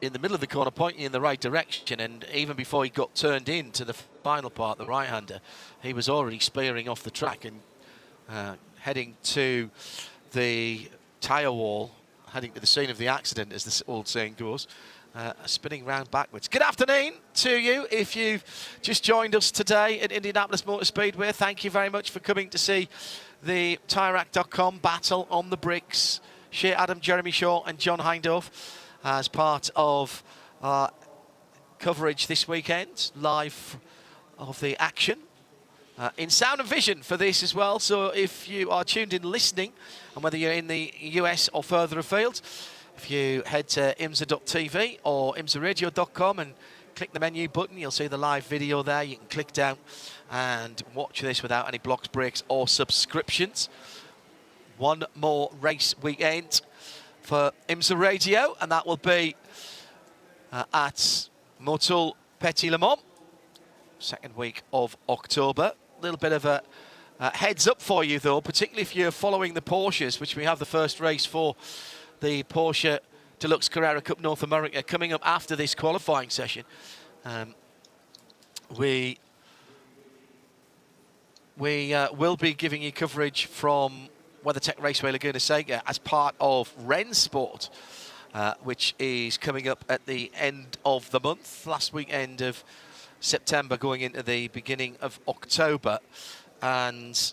in the middle of the corner, pointing in the right direction, and even before he got turned into the final part, the right-hander, he was already spearing off the track and heading to the tyre wall, heading to the scene of the accident, as this old saying goes, spinning round backwards. Good afternoon to you. If you've just joined us today at Indianapolis Motor Speedway, thank you very much for coming to see the TireRack.com battle on the bricks. Shea Adam, Jeremy Shaw and John Hindorf as part of our coverage this weekend, live of the action. In sound and vision for this as well, so if you are tuned in listening, and whether you're in the US or further afield, if you head to IMSA.tv or IMSARadio.com and click the menu button, you'll see the live video there. You can click down and watch this without any blocks, breaks or subscriptions. One more race weekend for IMSA Radio, and that will be at Motul Petit Le Mans, second week of October. A little bit of a heads up for you, though, particularly if you're following the Porsches, which we have the first race for the Porsche Deluxe Carrera Cup North America coming up after this qualifying session. We will be giving you coverage from WeatherTech Raceway Laguna Seca as part of Rennsport, which is coming up at the end of the month, last weekend of September going into the beginning of October, and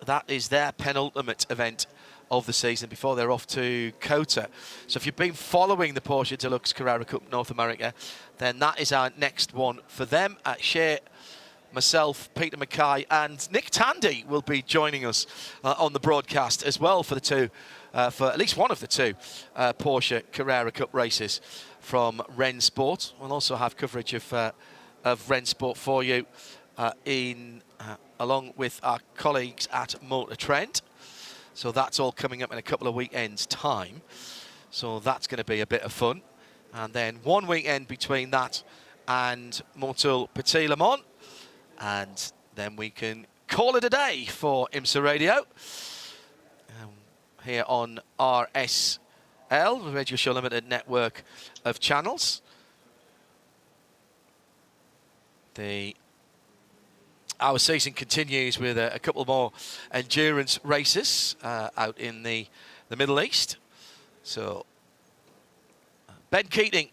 that is their penultimate event of the season before they're off to COTA. So if you've been following the Porsche Deluxe Carrera Cup North America, then that is our next one for them. Shea, myself, Peter Mackay and Nick Tandy will be joining us on the broadcast as well for the two, for at least one of the two Porsche Carrera Cup races from Rennsport. We'll also have coverage of Rennsport for you along with our colleagues at Motor Trend. So that's all coming up in a couple of weekends' time. So that's going to be a bit of fun. And then one weekend between that and Motul Petit Le Mans. And then we can call it a day for IMSA Radio here on RSL, the Radio Show Limited network of channels. Our season continues with a couple more endurance races out in the Middle East. So, Ben Keating,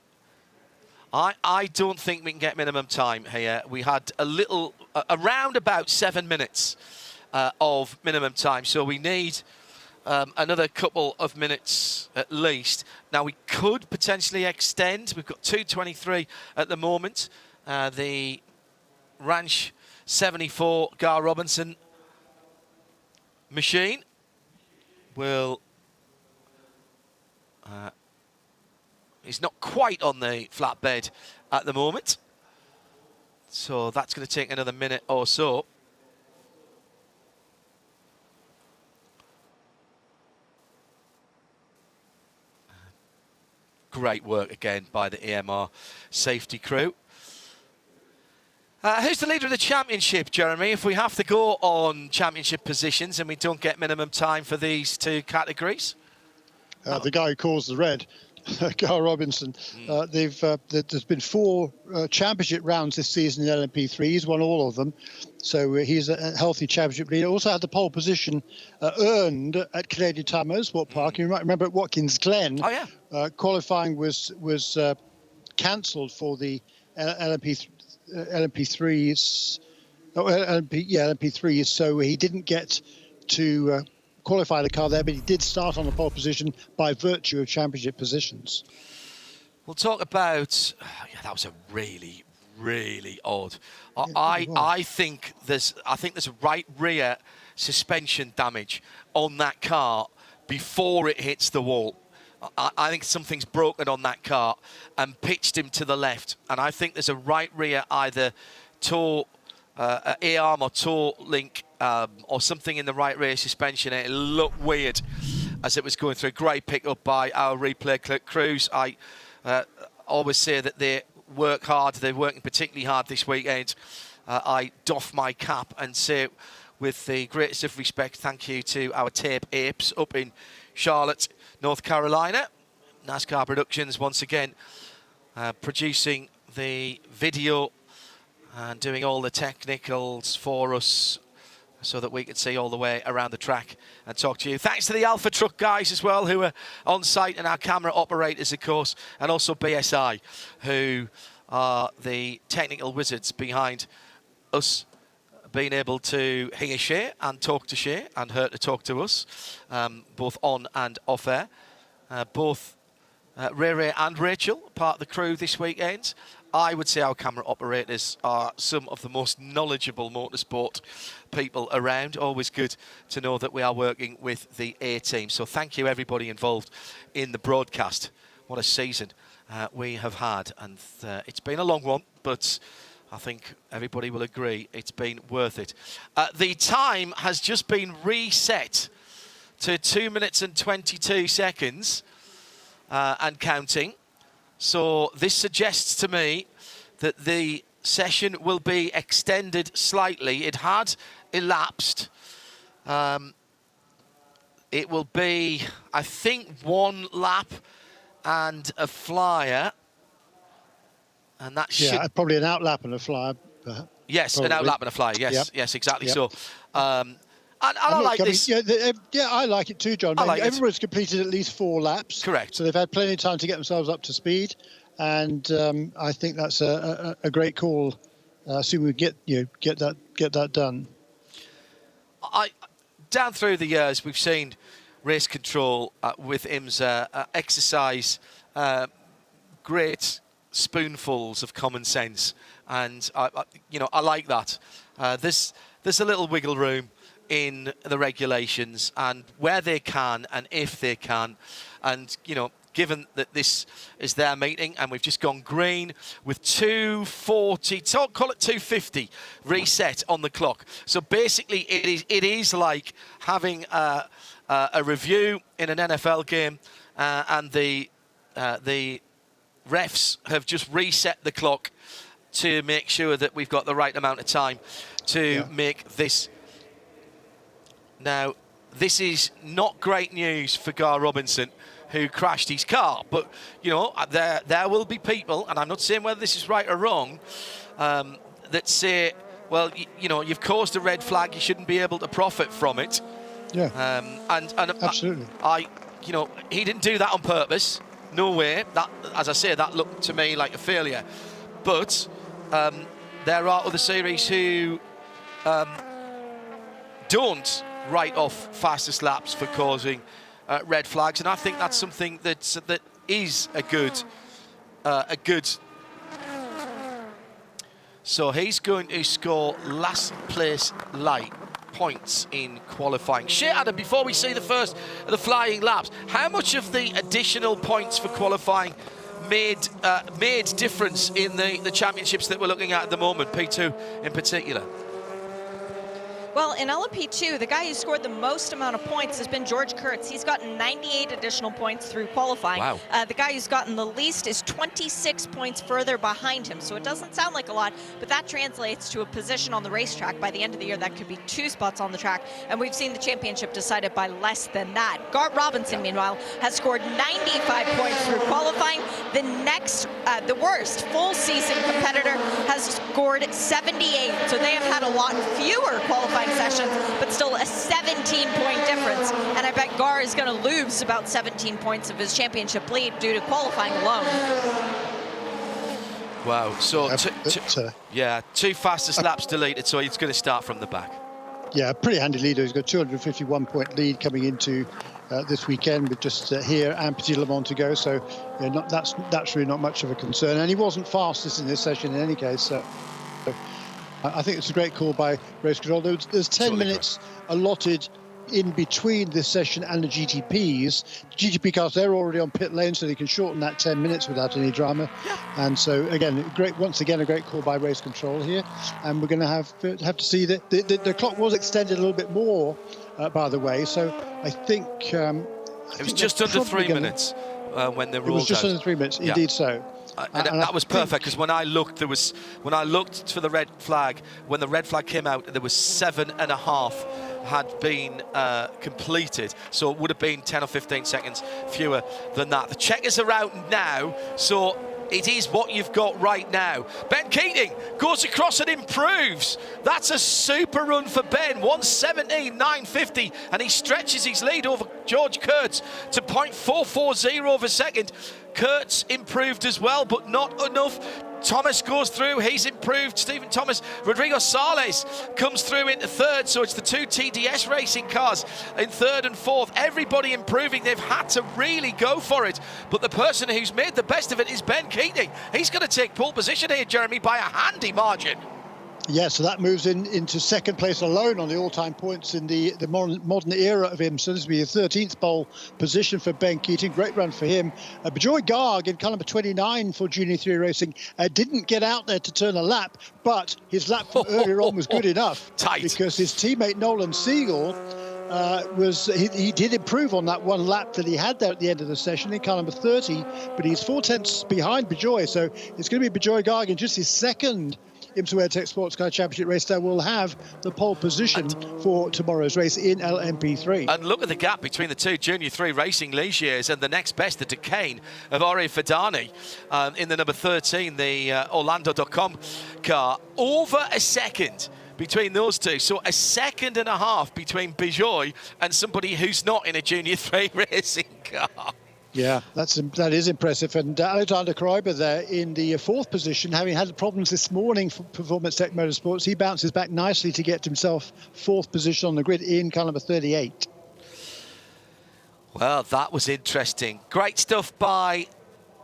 I don't think we can get minimum time here. We had around about 7 minutes of minimum time, so we need another couple of minutes at least. Now, we could potentially extend. We've got 2:23 at the moment. The Ranch 74 Gar Robinson machine will is not quite on the flatbed at the moment, so that's going to take another minute or so. Great work again by the EMR safety crew. Who's the leader of the championship, Jeremy? If we have to go on championship positions and we don't get minimum time for these two categories? The guy who calls the red, Gar Robinson. There's been 4 championship rounds this season in LMP3. He's won all of them, so he's a healthy championship leader. Also had the pole position earned at Canadian Tire Motorsport Park. You might remember at Watkins Glen. Oh yeah. Qualifying was cancelled for the LMP3s. LMP3s. So he didn't get to qualify the car there, but he did start on the pole position by virtue of championship positions. We'll talk about. That was a really, really odd. I think there's right rear suspension damage on that car before it hits the wall. I think something's broken on that car and pitched him to the left. And I think there's a right rear either toe, A-arm or toe link or something in the right rear suspension. It looked weird as it was going through. Great pick up by our replay crews. I always say that they work hard. They're working particularly hard this weekend. I doff my cap and say with the greatest of respect, thank you to our tape apes up in Charlotte, North Carolina. NASCAR Productions once again producing the video and doing all the technicals for us so that we can see all the way around the track and talk to you. Thanks to the Alpha Truck guys as well, who are on site, and our camera operators, of course, and also BSI, who are the technical wizards behind us being able to hear Shea and talk to Shea and her to talk to us, both on and off air. Both Ray Ray and Rachel, part of the crew this weekend. I would say our camera operators are some of the most knowledgeable motorsport people around. Always good to know that we are working with the A-team. So thank you, everybody involved in the broadcast. What a season we have had. And it's been a long one, but I think everybody will agree it's been worth it. The time has just been reset to 2 minutes and 22 seconds and counting. So this suggests to me that the session will be extended slightly. It had elapsed. It will be, I think, 1 lap and a flyer. And that should... Yeah, probably an outlap and a flyer. Yes, probably. an outlap and a flyer. Yes, Yep. yes, exactly. Yep. So, and I like this. Yeah, I like it too, John. I like Everyone's completed at least 4 laps. Correct. So they've had plenty of time to get themselves up to speed, and I think that's a great call. Assuming we get that done. Down through the years, we've seen race control with IMSA exercise great spoonfuls of common sense, and I like that. There's a little wiggle room in the regulations, and where they can and if they can, and given that this is their meeting and we've just gone green with 240, call it 250 reset on the clock. So basically it is like having a review in an NFL game, and the refs have just reset the clock to make sure that we've got the right amount of time to make this. Now, this is not great news for Gar Robinson, who crashed his car. But, there will be people, and I'm not saying whether this is right or wrong, that say, well, you've caused a red flag, you shouldn't be able to profit from it. Yeah. And absolutely. He didn't do that on purpose. No way. That, as I say, that looked to me like a failure. But there are other series who don't write off fastest laps for causing red flags, and I think that's something that is a good. So he's going to score last place light points in qualifying. Adam, before we see the first of the flying laps, how much of the additional points for qualifying made difference in the championships that we're looking at the moment, P2 in particular? Well, in LMP2, the guy who scored the most amount of points has been George Kurtz. He's gotten 98 additional points through qualifying. Wow. The guy who's gotten the least is 26 points further behind him. So it doesn't sound like a lot, but that translates to a position on the racetrack. By the end of the year, that could be 2 spots on the track. And we've seen the championship decided by less than that. Gar Robinson, meanwhile, has scored 95 points through qualifying. The next, the worst full season competitor has scored 78. So they have had a lot fewer qualifying sessions, but still a 17-point difference. And I bet Gar is going to lose about 17 points of his championship lead due to qualifying alone. Wow. So, 2 fastest laps deleted, so he's going to start from the back. Yeah, pretty handy leader. He's got 251-point lead coming into this weekend with just here and Petit Le Mans to go. So that's really not much of a concern. And he wasn't fastest in this session in any case. So I think it's a great call by race control. There's 10 minutes allotted in between this session and the GTPs. GTP cars, they're already on pit lane, so they can shorten that 10 minutes without any drama. Yeah. And so, again, once again, a great call by race control here. And we're going to have to see that the clock was extended a little bit more, by the way. So I think... it was just under 3 minutes when they rolled out. It was just under 3 minutes, indeed so. And that was perfect, because when I looked for the red flag, when the red flag came out, there was 7.5 had been completed, so it would have been 10 or 15 seconds fewer than that. The checkers are out now, so it is what you've got right now. Ben Keating goes across and improves. That's a super run for Ben, 1:17.950, and he stretches his lead over George Kurtz to 0.440 of a second. Kurtz improved as well, but not enough. Thomas goes through, he's improved. Stephen Thomas, Rodrigo Sales comes through into third, so it's the two TDS racing cars in third and fourth. Everybody improving. They've had to really go for it, but the person who's made the best of it is Ben Keating. He's going to take pole position here, Jeremy, by a handy margin. Yeah, so that moves into second place alone on the all-time points in the modern era of IMSA. This will be his 13th pole position for Ben Keating. Great run for him. Bijoy Garg in car number 29 for Junior 3 Racing didn't get out there to turn a lap, but his lap from earlier on was good enough. Tight. Because his teammate Nolan Siegel he did improve on that one lap that he had there at the end of the session in car number 30, but he's 4 tenths behind Bijoy. So it's going to be Bijoy Garg in just his second IMSA WeatherTech Sports Car Championship race that will have the pole position for tomorrow's race in LMP3. And look at the gap between the two Junior 3 Racing Ligiers and the next best, the Duquesne of Ori Fadani in the number 13, the Orlando.com car. Over a second between those two. So a second and a half between Bijoy and somebody who's not in a Junior 3 racing car. Yeah, that is impressive. And Alexander Kreiber there in the fourth position, having had problems this morning for Performance Tech Motorsports. He bounces back nicely to get himself fourth position on the grid in car number 38. Well, that was interesting. Great stuff by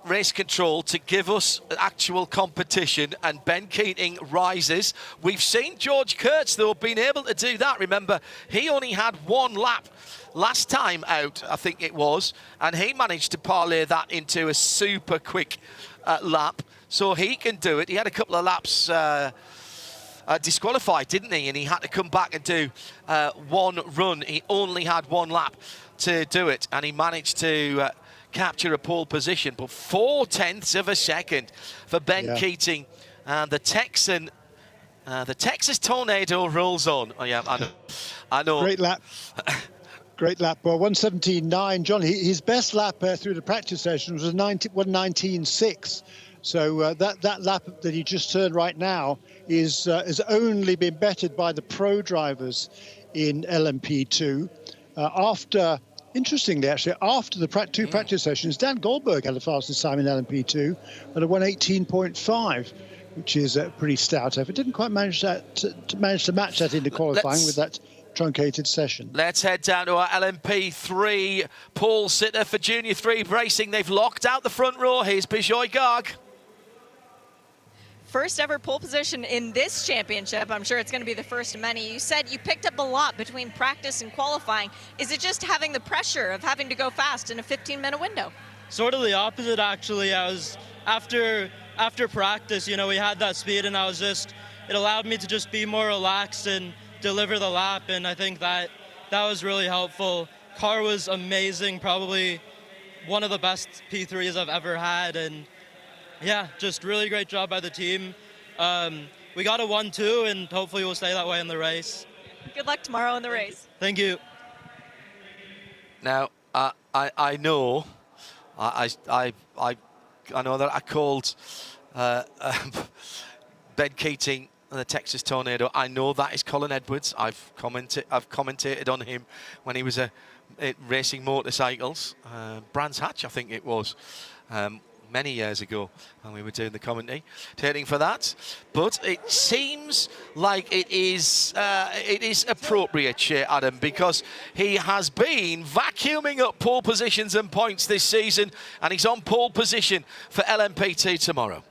Race Control to give us actual competition, and Ben Keating rises. We've seen George Kurtz, though, being able to do that. Remember, he only had one lap last time out, I think it was, and he managed to parlay that into a super quick lap, so he can do it. He had a couple of laps disqualified, didn't he? And he had to come back and do one run. He only had one lap to do it, and he managed to capture a pole position, but 4 tenths of a second for Ben Keating, and the Texas Tornado rolls on. Oh yeah, I know. Great lap. Great lap. Well, 1:17.9. John, his best lap through the practice session was 1:19.6. So that lap that he just turned right now has only been bettered by the pro drivers in LMP2. Interestingly, actually, after the two practice sessions, Dan Goldberg had the fastest time in LMP2 at a 1:18.5, which is a pretty stout effort. Didn't quite manage to match that into qualifying with that truncated session. Let's head down to our LMP3 pole sitter for Junior 3 Racing. They've locked out the front row. Here's Bijoy Garg. First ever pole position in this championship. I'm sure it's going to be the first of many. You said you picked up a lot between practice and qualifying. Is it just having the pressure of having to go fast in a 15-minute window? Sort of the opposite, actually. I was after practice, you know, we had that speed, and it allowed me to just be more relaxed and deliver the lap, and I think that was really helpful. Car was amazing, probably one of the best P3s I've ever had, and yeah, just really great job by the team. We got a 1-2, and hopefully we'll stay that way in the race. Good luck tomorrow in the race. Thank you. Now, I know that I called Ben Keating and the Texas Tornado. I know that is Colin Edwards. I've commentated on him when he was racing motorcycles. Brands Hatch, I think it was, many years ago when we were doing the commentating for that. But it seems like it is appropriate, Shea Adam, because he has been vacuuming up pole positions and points this season, and he's on pole position for LMP2 tomorrow.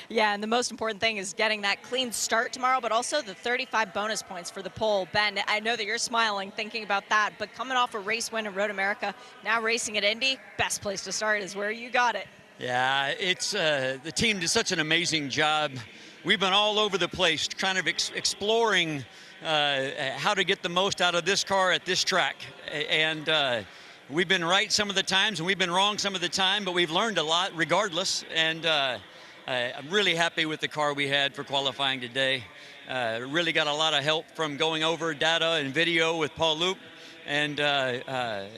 Yeah, and the most important thing is getting that clean start tomorrow, but also the 35 bonus points for the pole. Ben, I know that you're smiling thinking about that, but coming off a race win at Road America, now racing at Indy, best place to start is where you got it. Yeah, it's the team did such an amazing job. We've been all over the place kind of exploring how to get the most out of this car at this track. And we've been right some of the times, and we've been wrong some of the time, but we've learned a lot regardless. And I'm really happy with the car we had for qualifying today. Really got a lot of help from going over data and video with Paul Loop. and the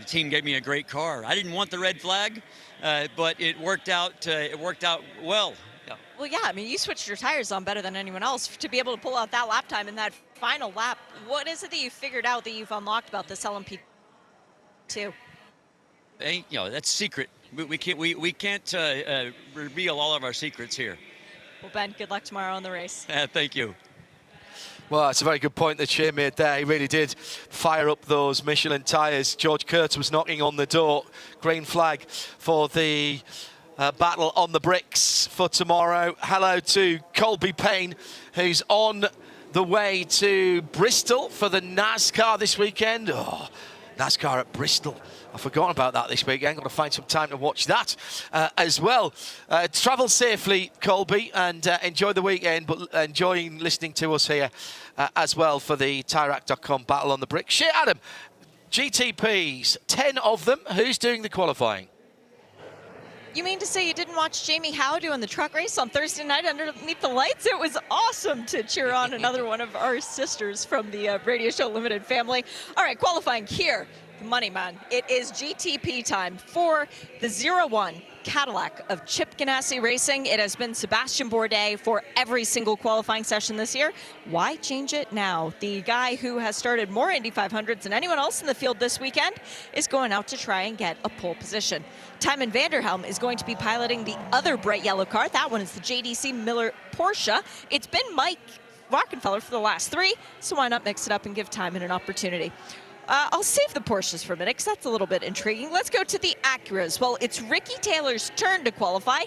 team gave me a great car. I didn't want the red flag, but it worked out. It worked out well. Yeah. Well, yeah, I mean, you switched your tires on better than anyone else to be able to pull out that lap time in that final lap. What is it that you figured out that you've unlocked about this LMP2? That's secret. We can't reveal all of our secrets here. Well, Ben, good luck tomorrow on the race. Thank you. Well, it's a very good point that Shea made there. He really did fire up those Michelin tyres. George Kurtz was knocking on the door. Green flag for the battle on the bricks for tomorrow. Hello to Colby Payne, who's on the way to Bristol for the NASCAR this weekend. Oh, NASCAR at Bristol. I've forgotten about that this weekend. Got to find some time to watch that as well. Travel safely, Colby, and enjoy the weekend, but enjoying listening to us here as well for the TireRack.com Battle on the Brick. Shea Adam, GTPs, 10 of them. Who's doing the qualifying? You mean to say you didn't watch Jamie Howe doing the truck race on Thursday night underneath the lights? It was awesome to cheer on another one of our sisters from the Radio Show Limited family. All right, qualifying here. The money man. It is GTP time for the 01 Cadillac of Chip Ganassi Racing. It has been Sebastian Bourdais for every single qualifying session this year. Why change it now? The guy who has started more Indy 500s than anyone else in the field this weekend is going out to try and get a pole position. Timon Vanderhelm is going to be piloting the other bright yellow car. That one is the JDC Miller Porsche. It's been Mike Rockenfeller for the last 3, so why not mix it up and give Timon an opportunity? I'll save the Porsches for a minute because that's a little bit intriguing. Let's go to the Acuras. Well, it's Ricky Taylor's turn to qualify,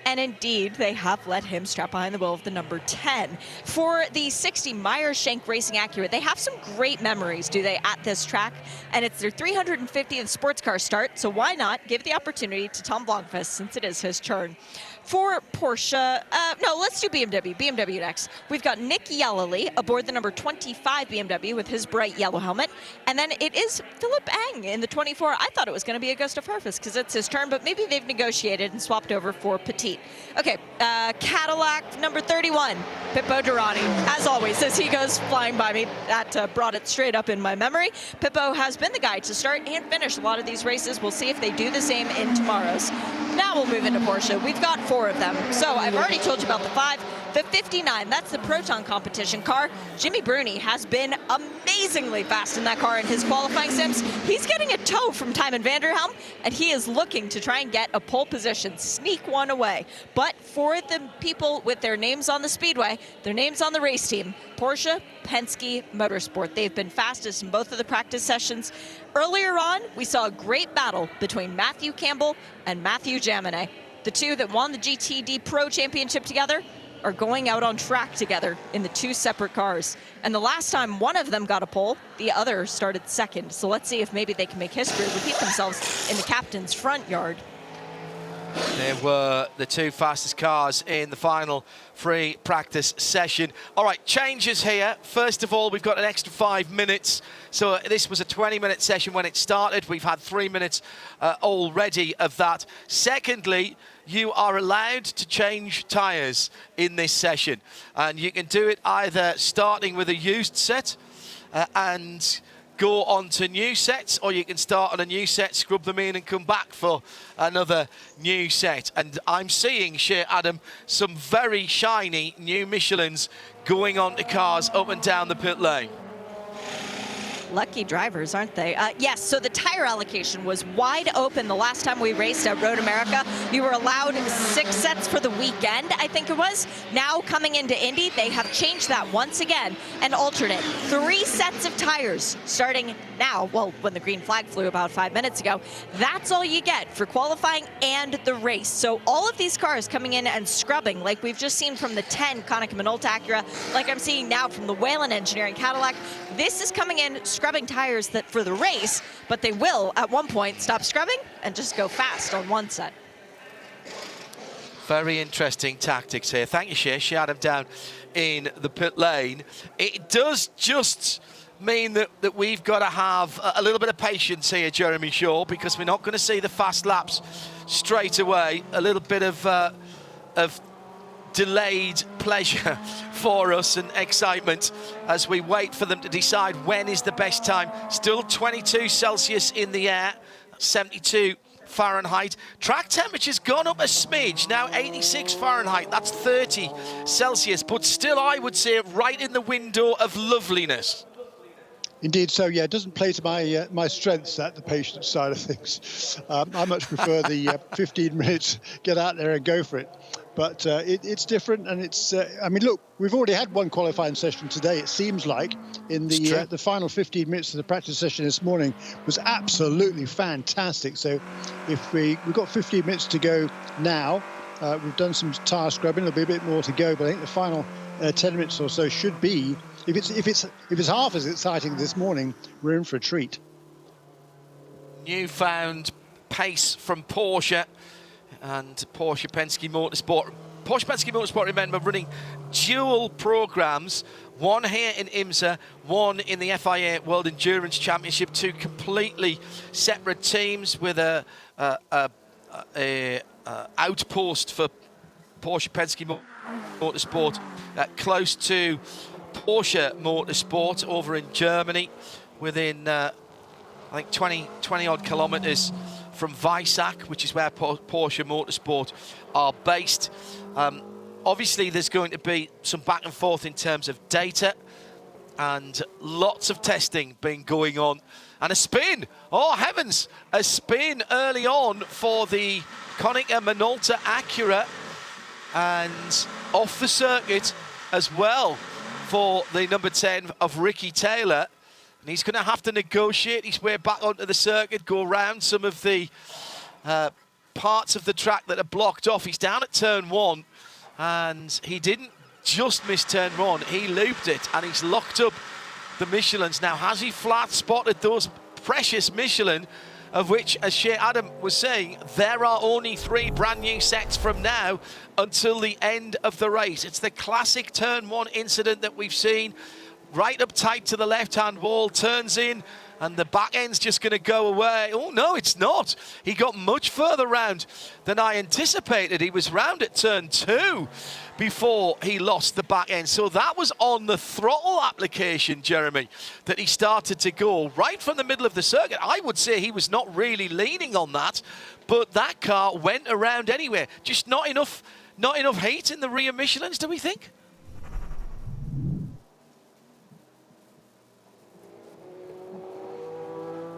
and indeed, they have let him strap behind the wheel of the number 10. For the 60 Meyer-Shank Racing Acura, they have some great memories, do they, at this track? And it's their 350th sports car start, so why not give the opportunity to Tom Blomqvist since it is his turn. For Porsche, no, let's do BMW next. We've got Nick Yellowly aboard the number 25 BMW with his bright yellow helmet. And then it is Philip Eng in the 24. I thought it was going to be Augusto Farfus because it's his turn, but maybe they've negotiated and swapped over for Petit. Okay, Cadillac number 31, Pippo Durrani. As always, as he goes flying by me, that brought it straight up in my memory. Pippo has been the guy to start and finish a lot of these races. We'll see if they do the same in tomorrow's. Now we'll move into Porsche. We've got 4 of them. So I've already told you about the 5. The 59, that's the Proton competition car. Jimmy Bruni has been amazingly fast in that car in his qualifying sims. He's getting a tow from Timon Vanderhelm, and he is looking to try and get a pole position, sneak one away. But for the people with their names on the Speedway, their names on the race team, Porsche, Penske, Motorsport, they've been fastest in both of the practice sessions. Earlier on, we saw a great battle between Matthew Campbell and Matthew Jaminet. The two that won the GTD Pro Championship together are going out on track together in the 2 separate cars. And the last time one of them got a pole, the other started second. So let's see if maybe they can make history, repeat themselves in the captain's front yard. They were the 2 fastest cars in the final free practice session. All right, changes here. First of all, we've got an extra 5 minutes. So this was a 20-minute session when it started. We've had 3 minutes already of that. Secondly, you are allowed to change tyres in this session. And you can do it either starting with a used set and go on to new sets, or you can start on a new set, scrub them in and come back for another new set. And I'm seeing, Shea Adam, some very shiny new Michelins going onto cars up and down the pit lane. Lucky drivers, aren't they? Yes, so the tire allocation was wide open the last time we raced at Road America. You were allowed 6 sets for the weekend, I think it was. Now coming into Indy, they have changed that once again and altered it. 3 sets of tires starting now, well, when the green flag flew about 5 minutes ago. That's all you get for qualifying and the race. So all of these cars coming in and scrubbing, like we've just seen from the 10 Konica Minolta Acura, like I'm seeing now from the Whelen Engineering Cadillac. This is coming in scrubbing tires that for the race, but they will at one point stop scrubbing and just go fast on one set. Very interesting tactics here. Thank you, Shea. She had him down in the pit lane. It does just mean that we've got to have a little bit of patience here, Jeremy Shaw, because we're not going to see the fast laps straight away. A little bit of delayed pleasure for us and excitement as we wait for them to decide when is the best time. Still 22 Celsius in the air, 72 Fahrenheit. Track temperature's gone up a smidge, now 86 Fahrenheit, that's 30 Celsius, but still I would say right in the window of loveliness. Indeed, so yeah, it doesn't play to my strengths, that the patience side of things. I much prefer the 15 minutes, get out there and go for it. But it's different, and it's. I mean, look, we've already had one qualifying session today. It seems like in the final 15 minutes of the practice session this morning was absolutely fantastic. So, if we've got 15 minutes to go now, we've done some tyre scrubbing. There'll be a bit more to go, but I think the final 10 minutes or so should be. If it's half as exciting this morning, we're in for a treat. Newfound pace from Porsche and Porsche Penske Motorsport. Porsche Penske Motorsport, remember, running dual programs, one here in IMSA, one in the FIA World Endurance Championship, two completely separate teams with a outpost for Porsche Penske Motorsport close to Porsche Motorsport over in Germany, within I think 20 odd kilometres from Weissach, which is where Porsche Motorsport are based. Obviously there's going to be some back and forth in terms of data, and lots of testing been going on, and a spin, oh heavens, a spin early on for the Konica Minolta Acura, and off the circuit as well for the number 10 of Ricky Taylor. And he's going to have to negotiate his way back onto the circuit, go around some of the parts of the track that are blocked off. He's down at turn 1, and he didn't just miss turn 1, he looped it, and he's locked up the Michelins. Now, has he flat spotted those precious Michelin, of which, as Shea Adam was saying, there are only 3 brand new sets from now until the end of the race. It's the classic turn 1 incident that we've seen. Right up tight to the left-hand wall, turns in, and the back end's just going to go away. Oh, no, it's not. He got much further round than I anticipated. He was round at turn 2 before he lost the back end. So that was on the throttle application, Jeremy, that he started to go right from the middle of the circuit. I would say he was not really leaning on that, but that car went around anyway. Just not enough heat in the rear Michelins, do we think?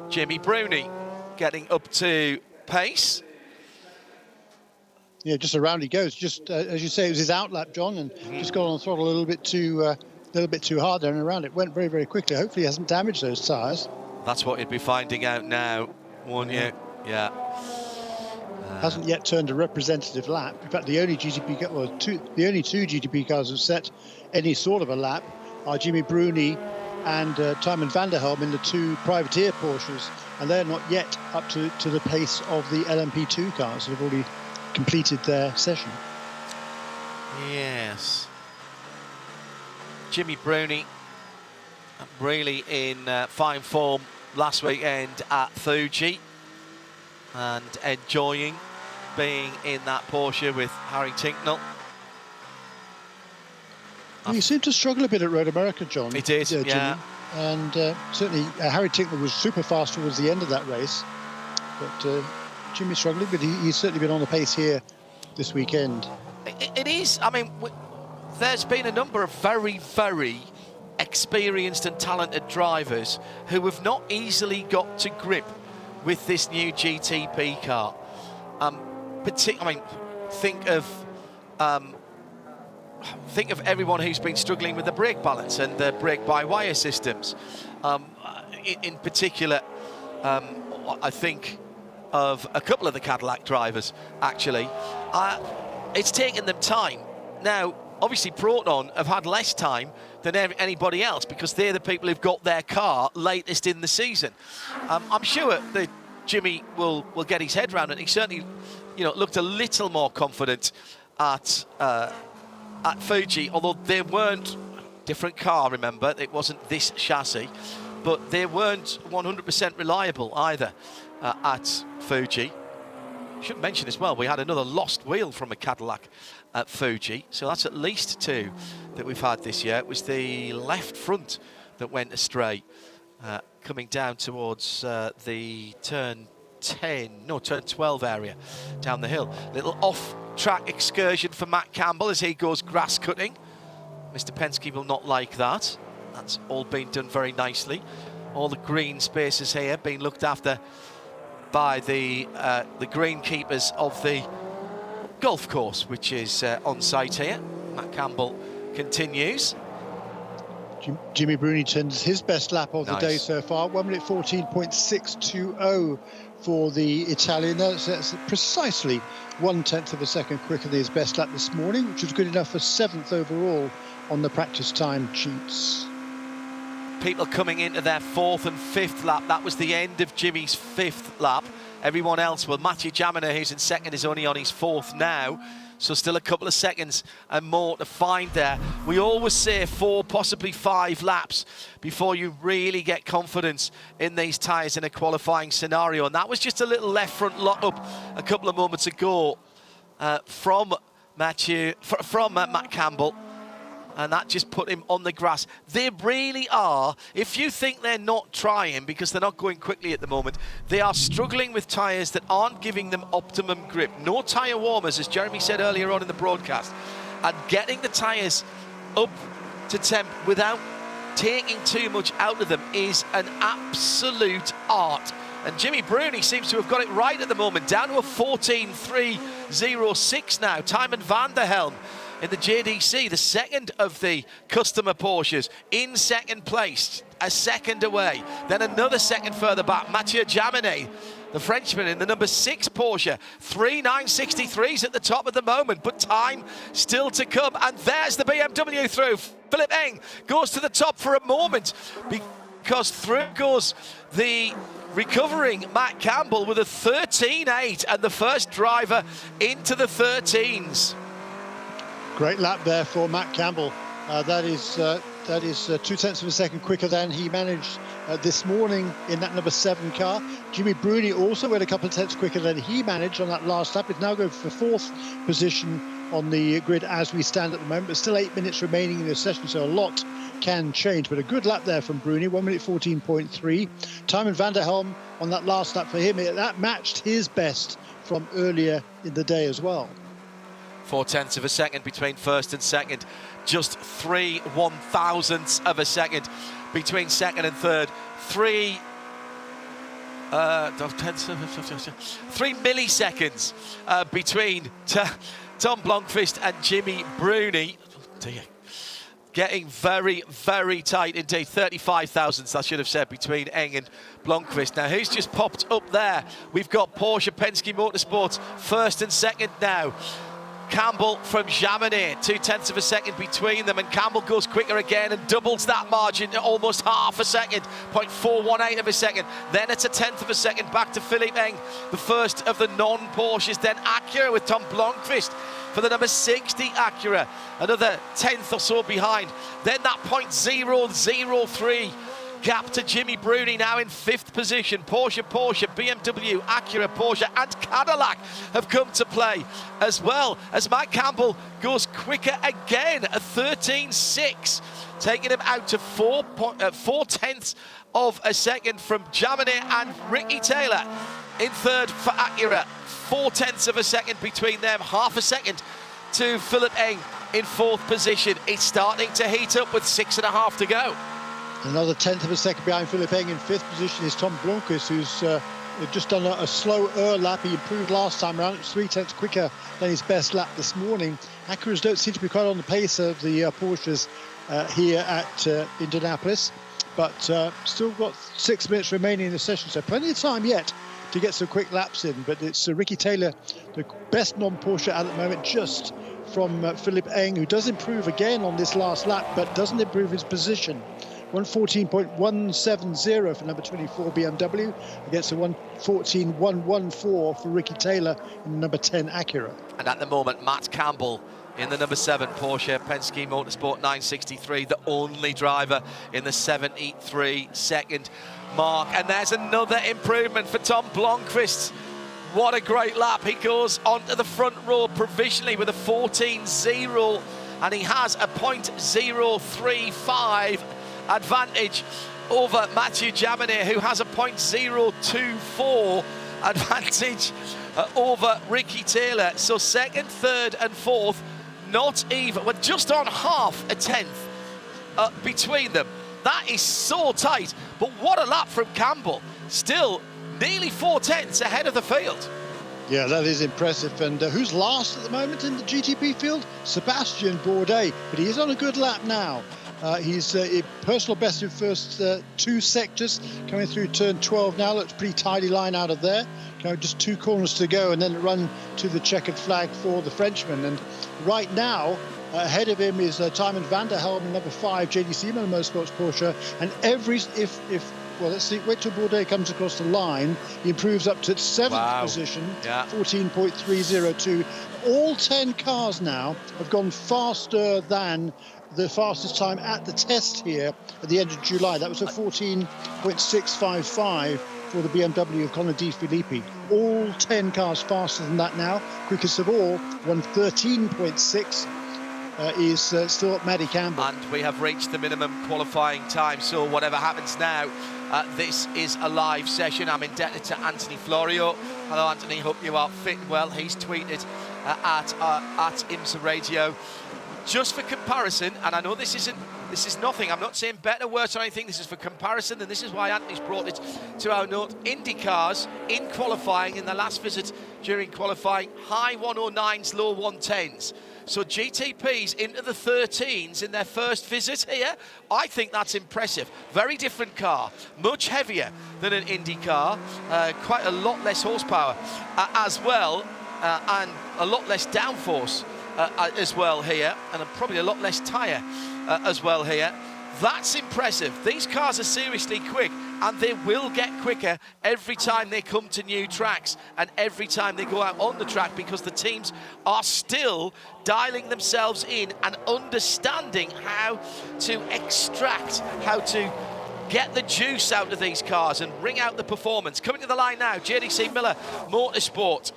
Jimmy Bruni getting up to pace. Yeah, just around he goes. Just as you say, it was his outlap, John, and just got on the throttle a little bit too hard there and around. It went very, very quickly. Hopefully, he hasn't damaged those tyres. That's what you'd be finding out now, won't you? Yeah. Hasn't yet turned a representative lap. In fact, the only two GTP cars who've set any sort of a lap are Jimmy Bruni and Tymon van der Helm in the 2 privateer Porsches, and they're not yet up to the pace of the LMP2 cars that have already completed their session. Yes. Jimmy Bruni really in fine form last weekend at Fuji, and enjoying being in that Porsche with Harry Tincknell. He seemed to struggle a bit at Road America, John. He did, yeah. And certainly Harry Tincknell was super fast towards the end of that race. But Jimmy's struggling, but he's certainly been on the pace here this weekend. It is. I mean, there's been a number of very, very experienced and talented drivers who have not easily got to grip with this new GTP car. Think of everyone who's been struggling with the brake balance and the brake-by-wire systems. In particular, I think of a couple of the Cadillac drivers, actually. It's taken them time. Now, obviously, Proton have had less time than anybody else because they're the people who've got their car latest in the season. I'm sure that Jimmy will get his head around it. He certainly, looked a little more confident at Fuji, although they weren't different car, remember, it wasn't this chassis, but they weren't 100% reliable either at Fuji. should mention as well, we had another lost wheel from a Cadillac at Fuji, so that's at least 2 that we've had this year. It was the left front that went astray, coming down towards the turn 12 area down the hill. Little off-track excursion for Matt Campbell as he goes grass cutting. Mr. Penske will not like that. That's all been done very nicely. All the green spaces here being looked after by the greenkeepers of the golf course, which is on site here. Matt Campbell continues. Jimmy Bruni turns his best lap of the day so far, 1 minute 14.620 for the Italian. That's precisely 1/10 of a second quicker than his best lap this morning, which was good enough for 7th overall on the practice time sheets. People coming into their 4th and 5th lap. That was the end of Jimmy's 5th lap. Everyone else, well, Mathieu Jaminet, who's in 2nd, is only on his 4th now. So still a couple of seconds and more to find there. We always say 4, possibly 5 laps before you really get confidence in these tyres in a qualifying scenario. And that was just a little left front lock up a couple of moments ago from Matt Campbell. And that just put him on the grass. They really are, if you think they're not trying because they're not going quickly at the moment, they are struggling with tyres that aren't giving them optimum grip. No tyre warmers, as Jeremy said earlier on in the broadcast, and getting the tyres up to temp without taking too much out of them is an absolute art. And Jimmy Bruni seems to have got it right at the moment, down to a 14.306 now. Tymon van der Helm in the JDC, the second of the customer Porsches, in 2nd place, a second away. Then another second further back, Mathieu Jaminet, the Frenchman, in the number 6 Porsche. 3.963s at the top at the moment, but time still to come. And there's the BMW through. Philip Eng goes to the top for a moment, because through goes the recovering Matt Campbell with a 13.8 and the first driver into the 13s. Great lap there for Matt Campbell. That is 0.2 of a second quicker than he managed this morning in that number 7 car. Jimmy Bruni also went a couple of tenths quicker than he managed on that last lap. It's now going for 4th position on the grid as we stand at the moment, but still 8 minutes remaining in the session, so a lot can change. But a good lap there from Bruni, 1 minute 14.3. Tymon van der Helm on that last lap for him, that matched his best from earlier in the day as well. 0.4 of a second between 1st and 2nd, just 3/1000ths of a second between 2nd and 3rd. 3 milliseconds between Tom Blomqvist and Jimmy Bruni. Getting very, very tight indeed. 35 thousandths, I should have said, between Eng and Blomqvist. Now, who's just popped up there? We've got Porsche Penske Motorsports 1st and 2nd now. Campbell from Jaminet, 0.2 of a second between them, and Campbell goes quicker again and doubles that margin to almost half a second, 0.418 of a second. Then it's 0.1 of a second back to Philippe Eng, the first of the non-Porsches. Then Acura with Tom Blomqvist for the number 60 Acura, another 10th or so behind. Then that 0.003 gap to Jimmy Bruni, now in 5th position. Porsche, BMW, Acura, Porsche and Cadillac have come to play, as well as Matt Campbell goes quicker again, a 13.6, taking him out to 4/10 of a second from Jaminet and Ricky Taylor in 3rd for Acura. 0.4 of a second between them, half a second to Philip Eng in 4th position. It's starting to heat up with 6.5 to go. Another 1/10 of a second behind Philip Eng in 5th position is Tom Blomqvist, who's just done a slower lap. He improved last time around. It was 0.3 quicker than his best lap this morning. Acuras don't seem to be quite on the pace of the Porsches here at Indianapolis, but still got 6 minutes remaining in the session, so plenty of time yet to get some quick laps in. But it's Ricky Taylor, the best non-Porsche at the moment, just from Philip Eng, who does improve again on this last lap, but doesn't improve his position. 1:14.170 for number 24 BMW against a 1:14.114 for Ricky Taylor in number 10 Acura. And at the moment, Matt Campbell in the number 7 Porsche Penske Motorsport 963, the only driver in the 73-second mark. And there's another improvement for Tom Blomqvist. What a great lap. He goes onto the front row provisionally with a 14.0, and he has a 0.035 advantage over Matthew Jaminet, who has a 0.024 advantage over Ricky Taylor. So second, third and fourth, not even, we're just on half a tenth between them. That is so tight, but what a lap from Campbell. Still nearly 4 tenths ahead of the field. Yeah, that is impressive. And who's last at the moment in the GTP field? Sebastian Bourdais, but he is on a good lap now. He's a personal best in first 2 sectors, coming through turn 12 now. Looks pretty tidy line out of there. Just 2 corners to go, and then run to the checkered flag for the Frenchman. And right now, ahead of him is Tymon van der Helm in number 5, JDC Miller Motorsports Porsche. And well, let's see, wait till Bourdais comes across the line. He improves up to 7th position, 14.302. All 10 cars now have gone faster than the fastest time at the test here at the end of July. That was a 14.655 for the BMW of Conor Di Filippi. All 10 cars faster than that now. Quickest of all, 113.6. Is still Maddie Campbell. And we have reached the minimum qualifying time, so whatever happens now, this is a live session. I'm indebted to Anthony Florio. Hello Anthony, hope you are fit and well. He's tweeted at IMSA Radio. Just for comparison, and I know this is nothing, I'm not saying better, worse or anything, this is for comparison, and this is why Anthony's brought it to our note. Indy cars in qualifying, in the last visit during qualifying, high 109s, low 110s. So GTPs into the 13s in their first visit here. I think that's impressive. Very different car, much heavier than an Indy car, quite a lot less horsepower as well, and a lot less downforce as well here, and probably a lot less tyre as well here. That's impressive. These cars are seriously quick, and they will get quicker every time they come to new tracks and every time they go out on the track, because the teams are still dialing themselves in and understanding how to extract, how to get the juice out of these cars and wring out the performance. Coming to the line now, JDC Miller Motorsport.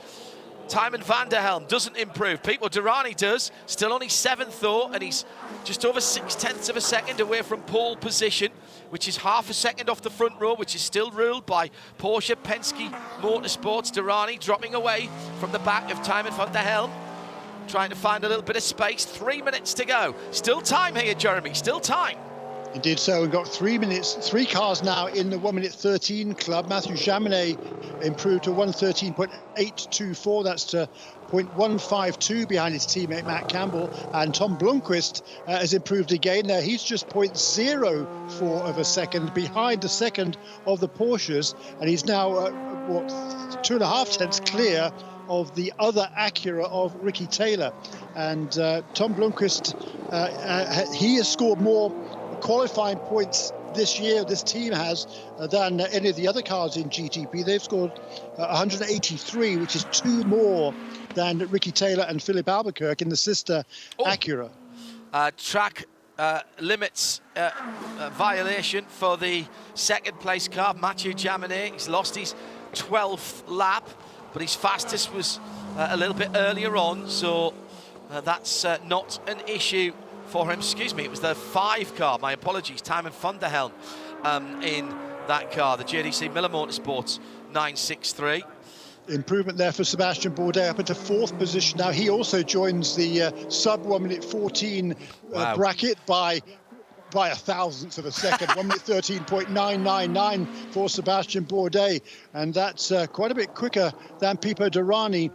Tymon van der Helm doesn't improve. Pipo Derani does. Still only 7th though, and he's just over 0.6 of a second away from pole position, which is half a second off the front row, which is still ruled by Porsche Penske Motorsports. Derani dropping away from the back of Tymon van der Helm, trying to find a little bit of space. 3 minutes to go. Still time here, Jeremy. Still time. Indeed so. We've got 3 minutes, 3 cars now in the 1 minute 13 club. Matthew Jaminet improved to 113.824. That's to 0.152 behind his teammate Matt Campbell. And Tom Blomqvist has improved again there. He's just 0.04 of a second behind the second of the Porsches. And he's now, 2.5 tenths clear of the other Acura of Ricky Taylor. And Tom Blomqvist, he has scored more qualifying points this year, this team has, than any of the other cars in GTP. They've scored 183, which is 2 more than Ricky Taylor and Philip Albuquerque in the sister Acura. Track limits violation for the second place car, Matthew Jaminet. He's lost his 12th lap, but his fastest was a little bit earlier on, so that's not an issue for him. Excuse me, it was the 5 car, my apologies, Tymon van der Helm in that car, the JDC Miller Motorsports 963. Improvement there for Sebastian Bourdais up into 4th position. Now he also joins the sub 1 minute 14 bracket by a thousandth of a second. 1 minute 13.999 for Sebastian Bourdais, and that's quite a bit quicker than Pipo Derani.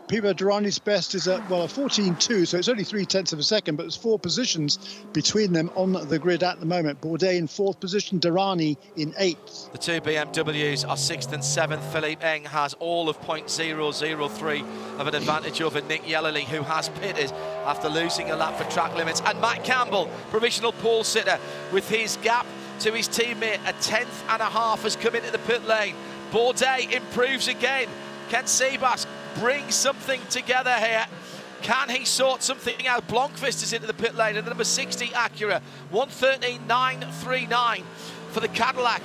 Pipo Derani's best is a 14.2, so it's only 0.3 of a second, but there's 4 positions between them on the grid at the moment. Bourdais in 4th position, Derani in 8th. The 2 BMWs are 6th and 7th. Philippe Eng has all of 0.003 of an advantage over Nick Yellerly, who has pitted after losing a lap for track limits. And Matt Campbell, provisional pole sitter, with his gap to his teammate, a 1/10 and a half, has come into the pit lane. Bourdais improves again. Ken Sebas brings something together here. Can he sort something out? Blomqvist is into the pit lane, and the number 60 Acura, 113.939 for the Cadillac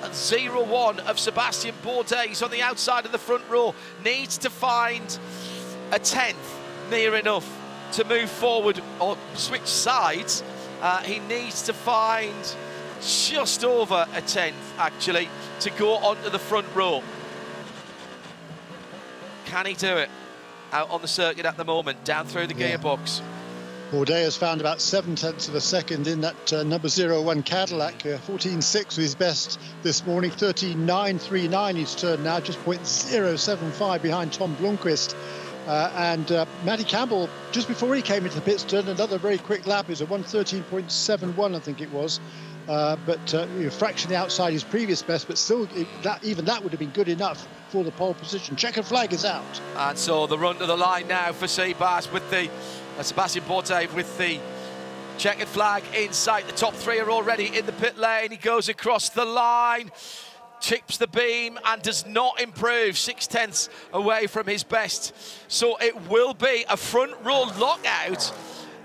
0-1 of Sebastian Bourdais. He's on the outside of the front row. Needs to find a 10th near enough to move forward or switch sides. He needs to find just over a 10th, actually, to go onto the front row. Can he do it? Out on the circuit at the moment, down through the gearbox. Bourdais has found about 7/10 of a second in that number 01 Cadillac. 14.6 was his best this morning. 13.939 he's turned now, just 0.075 behind Tom Blomqvist. And Matty Campbell, just before he came into the pits, turned another very quick lap. It was a 1:13.71, I think it was. But fractionally outside his previous best, but still, even that would have been good enough for the pole position. Checkered flag is out. And so the run to the line now for Seabass with the Sebastian Bourdais with the checkered flag in sight. The top three are already in the pit lane. He goes across the line, chips the beam and does not improve, 6/10 away from his best. So it will be a front row lockout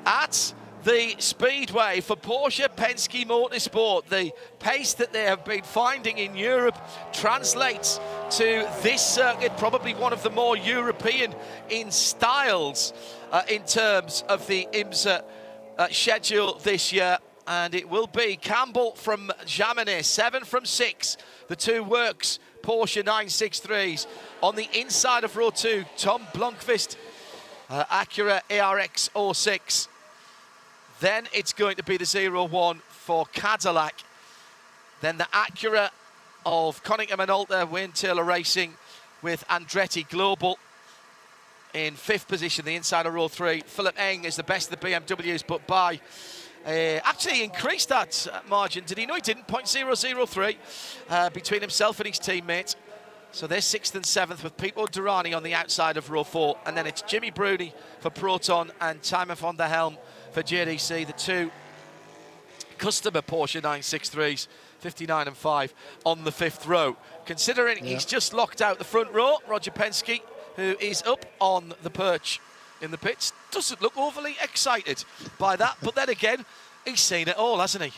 at the Speedway for Porsche Penske Motorsport. The pace that they have been finding in Europe translates to this circuit, probably one of the more European in styles in terms of the IMSA schedule this year. And it will be Campbell from Jaminet, 7 from 6. The two works Porsche 963s. On the inside of row 2, Tom Blomqvist, Acura ARX 06. Then it's going to be the 01 for Cadillac. Then the Acura of Konica Minolta, Wayne Taylor Racing with Andretti Global. In 5th position, the inside of row 3. Philip Eng is the best of the BMWs, but by actually increased that margin. Did he? No, he didn't. 0.003 between himself and his teammate. So they're 6th and 7th with Pipo Durrani on the outside of row 4. And then it's Jimmy Bruni for Proton and Timer von der Helm for JDC. The two customer Porsche 963s, 59 and 5 on the 5th row. Considering he's just locked out the front row, Roger Penske, who is up on the perch in the pits, doesn't look overly excited by that. But then again, he's seen it all, hasn't he?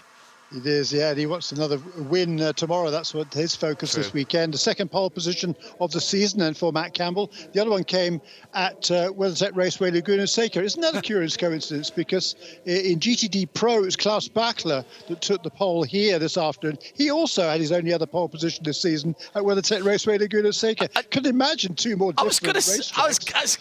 It is, yeah, and he wants another win tomorrow. That's what his focus this weekend. The second pole position of the season, and for Matt Campbell. The other one came at WeatherTech Raceway Laguna Seca. Isn't that a curious coincidence? Because in GTD Pro, it was Klaus Bachler that took the pole here this afternoon. He also had his only other pole position this season at WeatherTech Raceway Laguna Seca. I couldn't imagine two more different racetracks. I was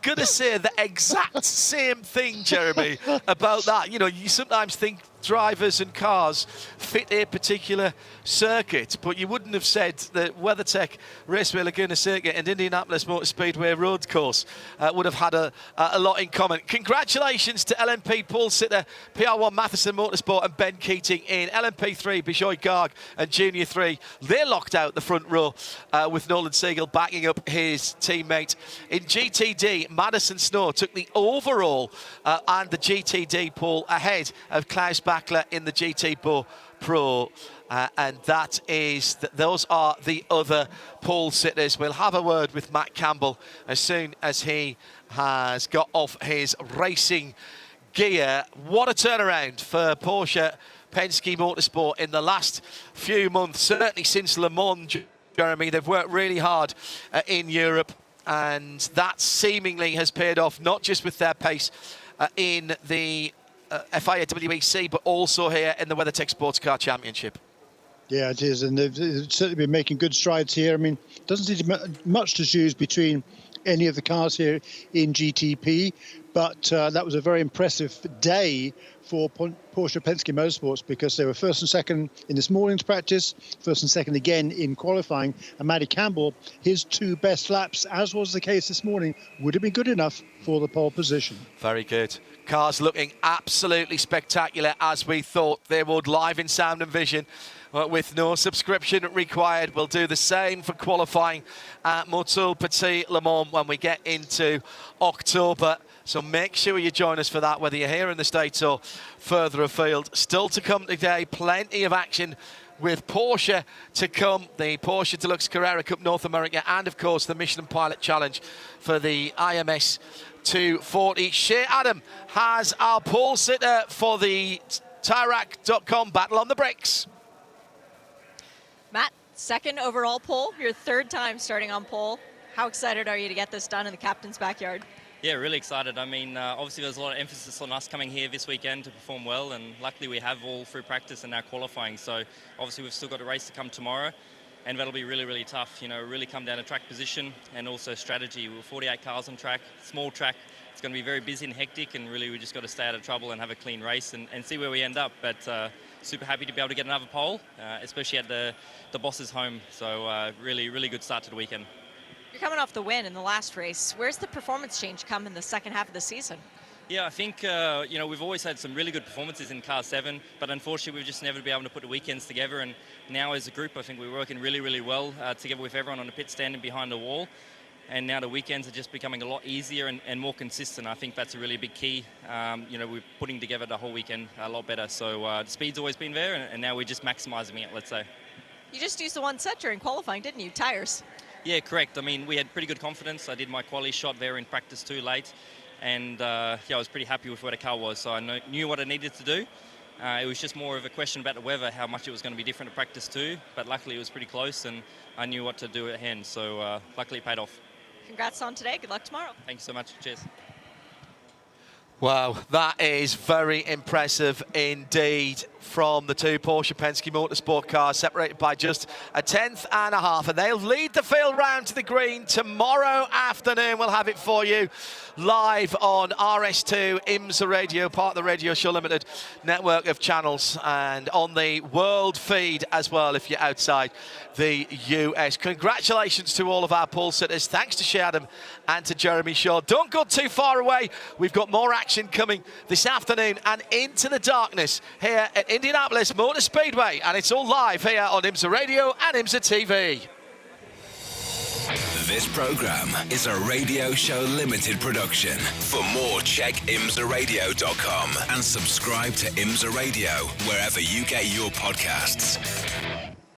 going to say the exact same thing, Jeremy, about that. You know, you sometimes think drivers and cars fit a particular circuit, but you wouldn't have said that WeatherTech Raceway Laguna Circuit and Indianapolis Motor Speedway Road Course would have had a lot in common. Congratulations to LMP Paul Sitter, PR1 Matheson Motorsport and Ben Keating in LMP3, Bijoy Garg and Junior 3. They locked out the front row with Nolan Siegel backing up his teammate. In GTD, Madison Snow took the overall and the GTD pole ahead of Klaus Bachler in the GT Pro. And that is, those are the other pole sitters. We'll have a word with Matt Campbell as soon as he has got off his racing gear. What a turnaround for Porsche Penske Motorsport in the last few months, certainly since Le Mans, Jeremy. They've worked really hard in Europe, and that seemingly has paid off, not just with their pace in the FIA WEC, but also here in the WeatherTech Sports Car Championship. Yeah, it is, and they've certainly been making good strides here. I mean, it doesn't seem to be much to choose between any of the cars here in GTP, but that was a very impressive day for Porsche Penske Motorsports, because they were first and second in this morning's practice, first and second again in qualifying, and Matty Campbell, his two best laps, as was the case this morning, would have been good enough for the pole position. Very good. Cars looking absolutely spectacular, as we thought they would, live in sound and vision. With no subscription required. We'll do the same for qualifying at Motul Petit Le Mans when we get into October. So make sure you join us for that, whether you're here in the States or further afield. Still to come today, plenty of action with Porsche to come. The Porsche Deluxe Carrera Cup North America, and of course the Michelin Pilot Challenge for the IMS 240. Shea Adam has our pole sitter for the Tyrac.com Battle on the Bricks. Matt, second overall pole, your third time starting on pole. How excited are you to get this done in the captain's backyard? Yeah, really excited. I mean, obviously there's a lot of emphasis on us coming here this weekend to perform well, and luckily we have all through practice and now qualifying. So obviously we've still got a race to come tomorrow, and that'll be really, really tough. You know, really come down to track position and also strategy. We're 48 cars on track, small track. It's going to be very busy and hectic, and really we just got to stay out of trouble and have a clean race and see where we end up. But super happy to be able to get another pole, especially at the boss's home. So really, really good start to the weekend. You're coming off the win in the last race. Where's the performance change come in the second half of the season? Yeah, I think, we've always had some really good performances in Car 7, but unfortunately we've just never been able to put the weekends together. And now as a group, I think we're working really, really well together with everyone on the pit stand and behind the wall. And now the weekends are just becoming a lot easier and more consistent. I think that's a really big key. We're putting together the whole weekend a lot better. So the speed's always been there, and now we're just maximising it, let's say. You just used the one set during qualifying, didn't you? Tires. Yeah, correct. I mean, we had pretty good confidence. I did my quali shot there in practice too late. And I was pretty happy with where the car was. So I knew what I needed to do. It was just more of a question about the weather, how much it was going to be different to practice too. But luckily it was pretty close, and I knew what to do at hand. So luckily it paid off. Congrats on today. Good luck tomorrow. Thank you so much. Cheers. Wow, that is very impressive indeed from the two Porsche Penske Motorsport cars, separated by just a tenth and a half, and they'll lead the field round to the green tomorrow afternoon. We'll have it for you live on RS2 IMSA Radio, part of the Radio Show Limited network of channels, and on the world feed as well if you're outside the US. Congratulations to all of our pole sitters. Thanks to Shadam and to Jeremy Shaw. Don't go too far away. We've got more action coming this afternoon and into the darkness here at Indianapolis Motor Speedway, and it's all live here on IMSA Radio and IMSA TV. This program is a Radio Show Limited production. For more, check imsaradio.com and subscribe to IMSA Radio wherever you get your podcasts.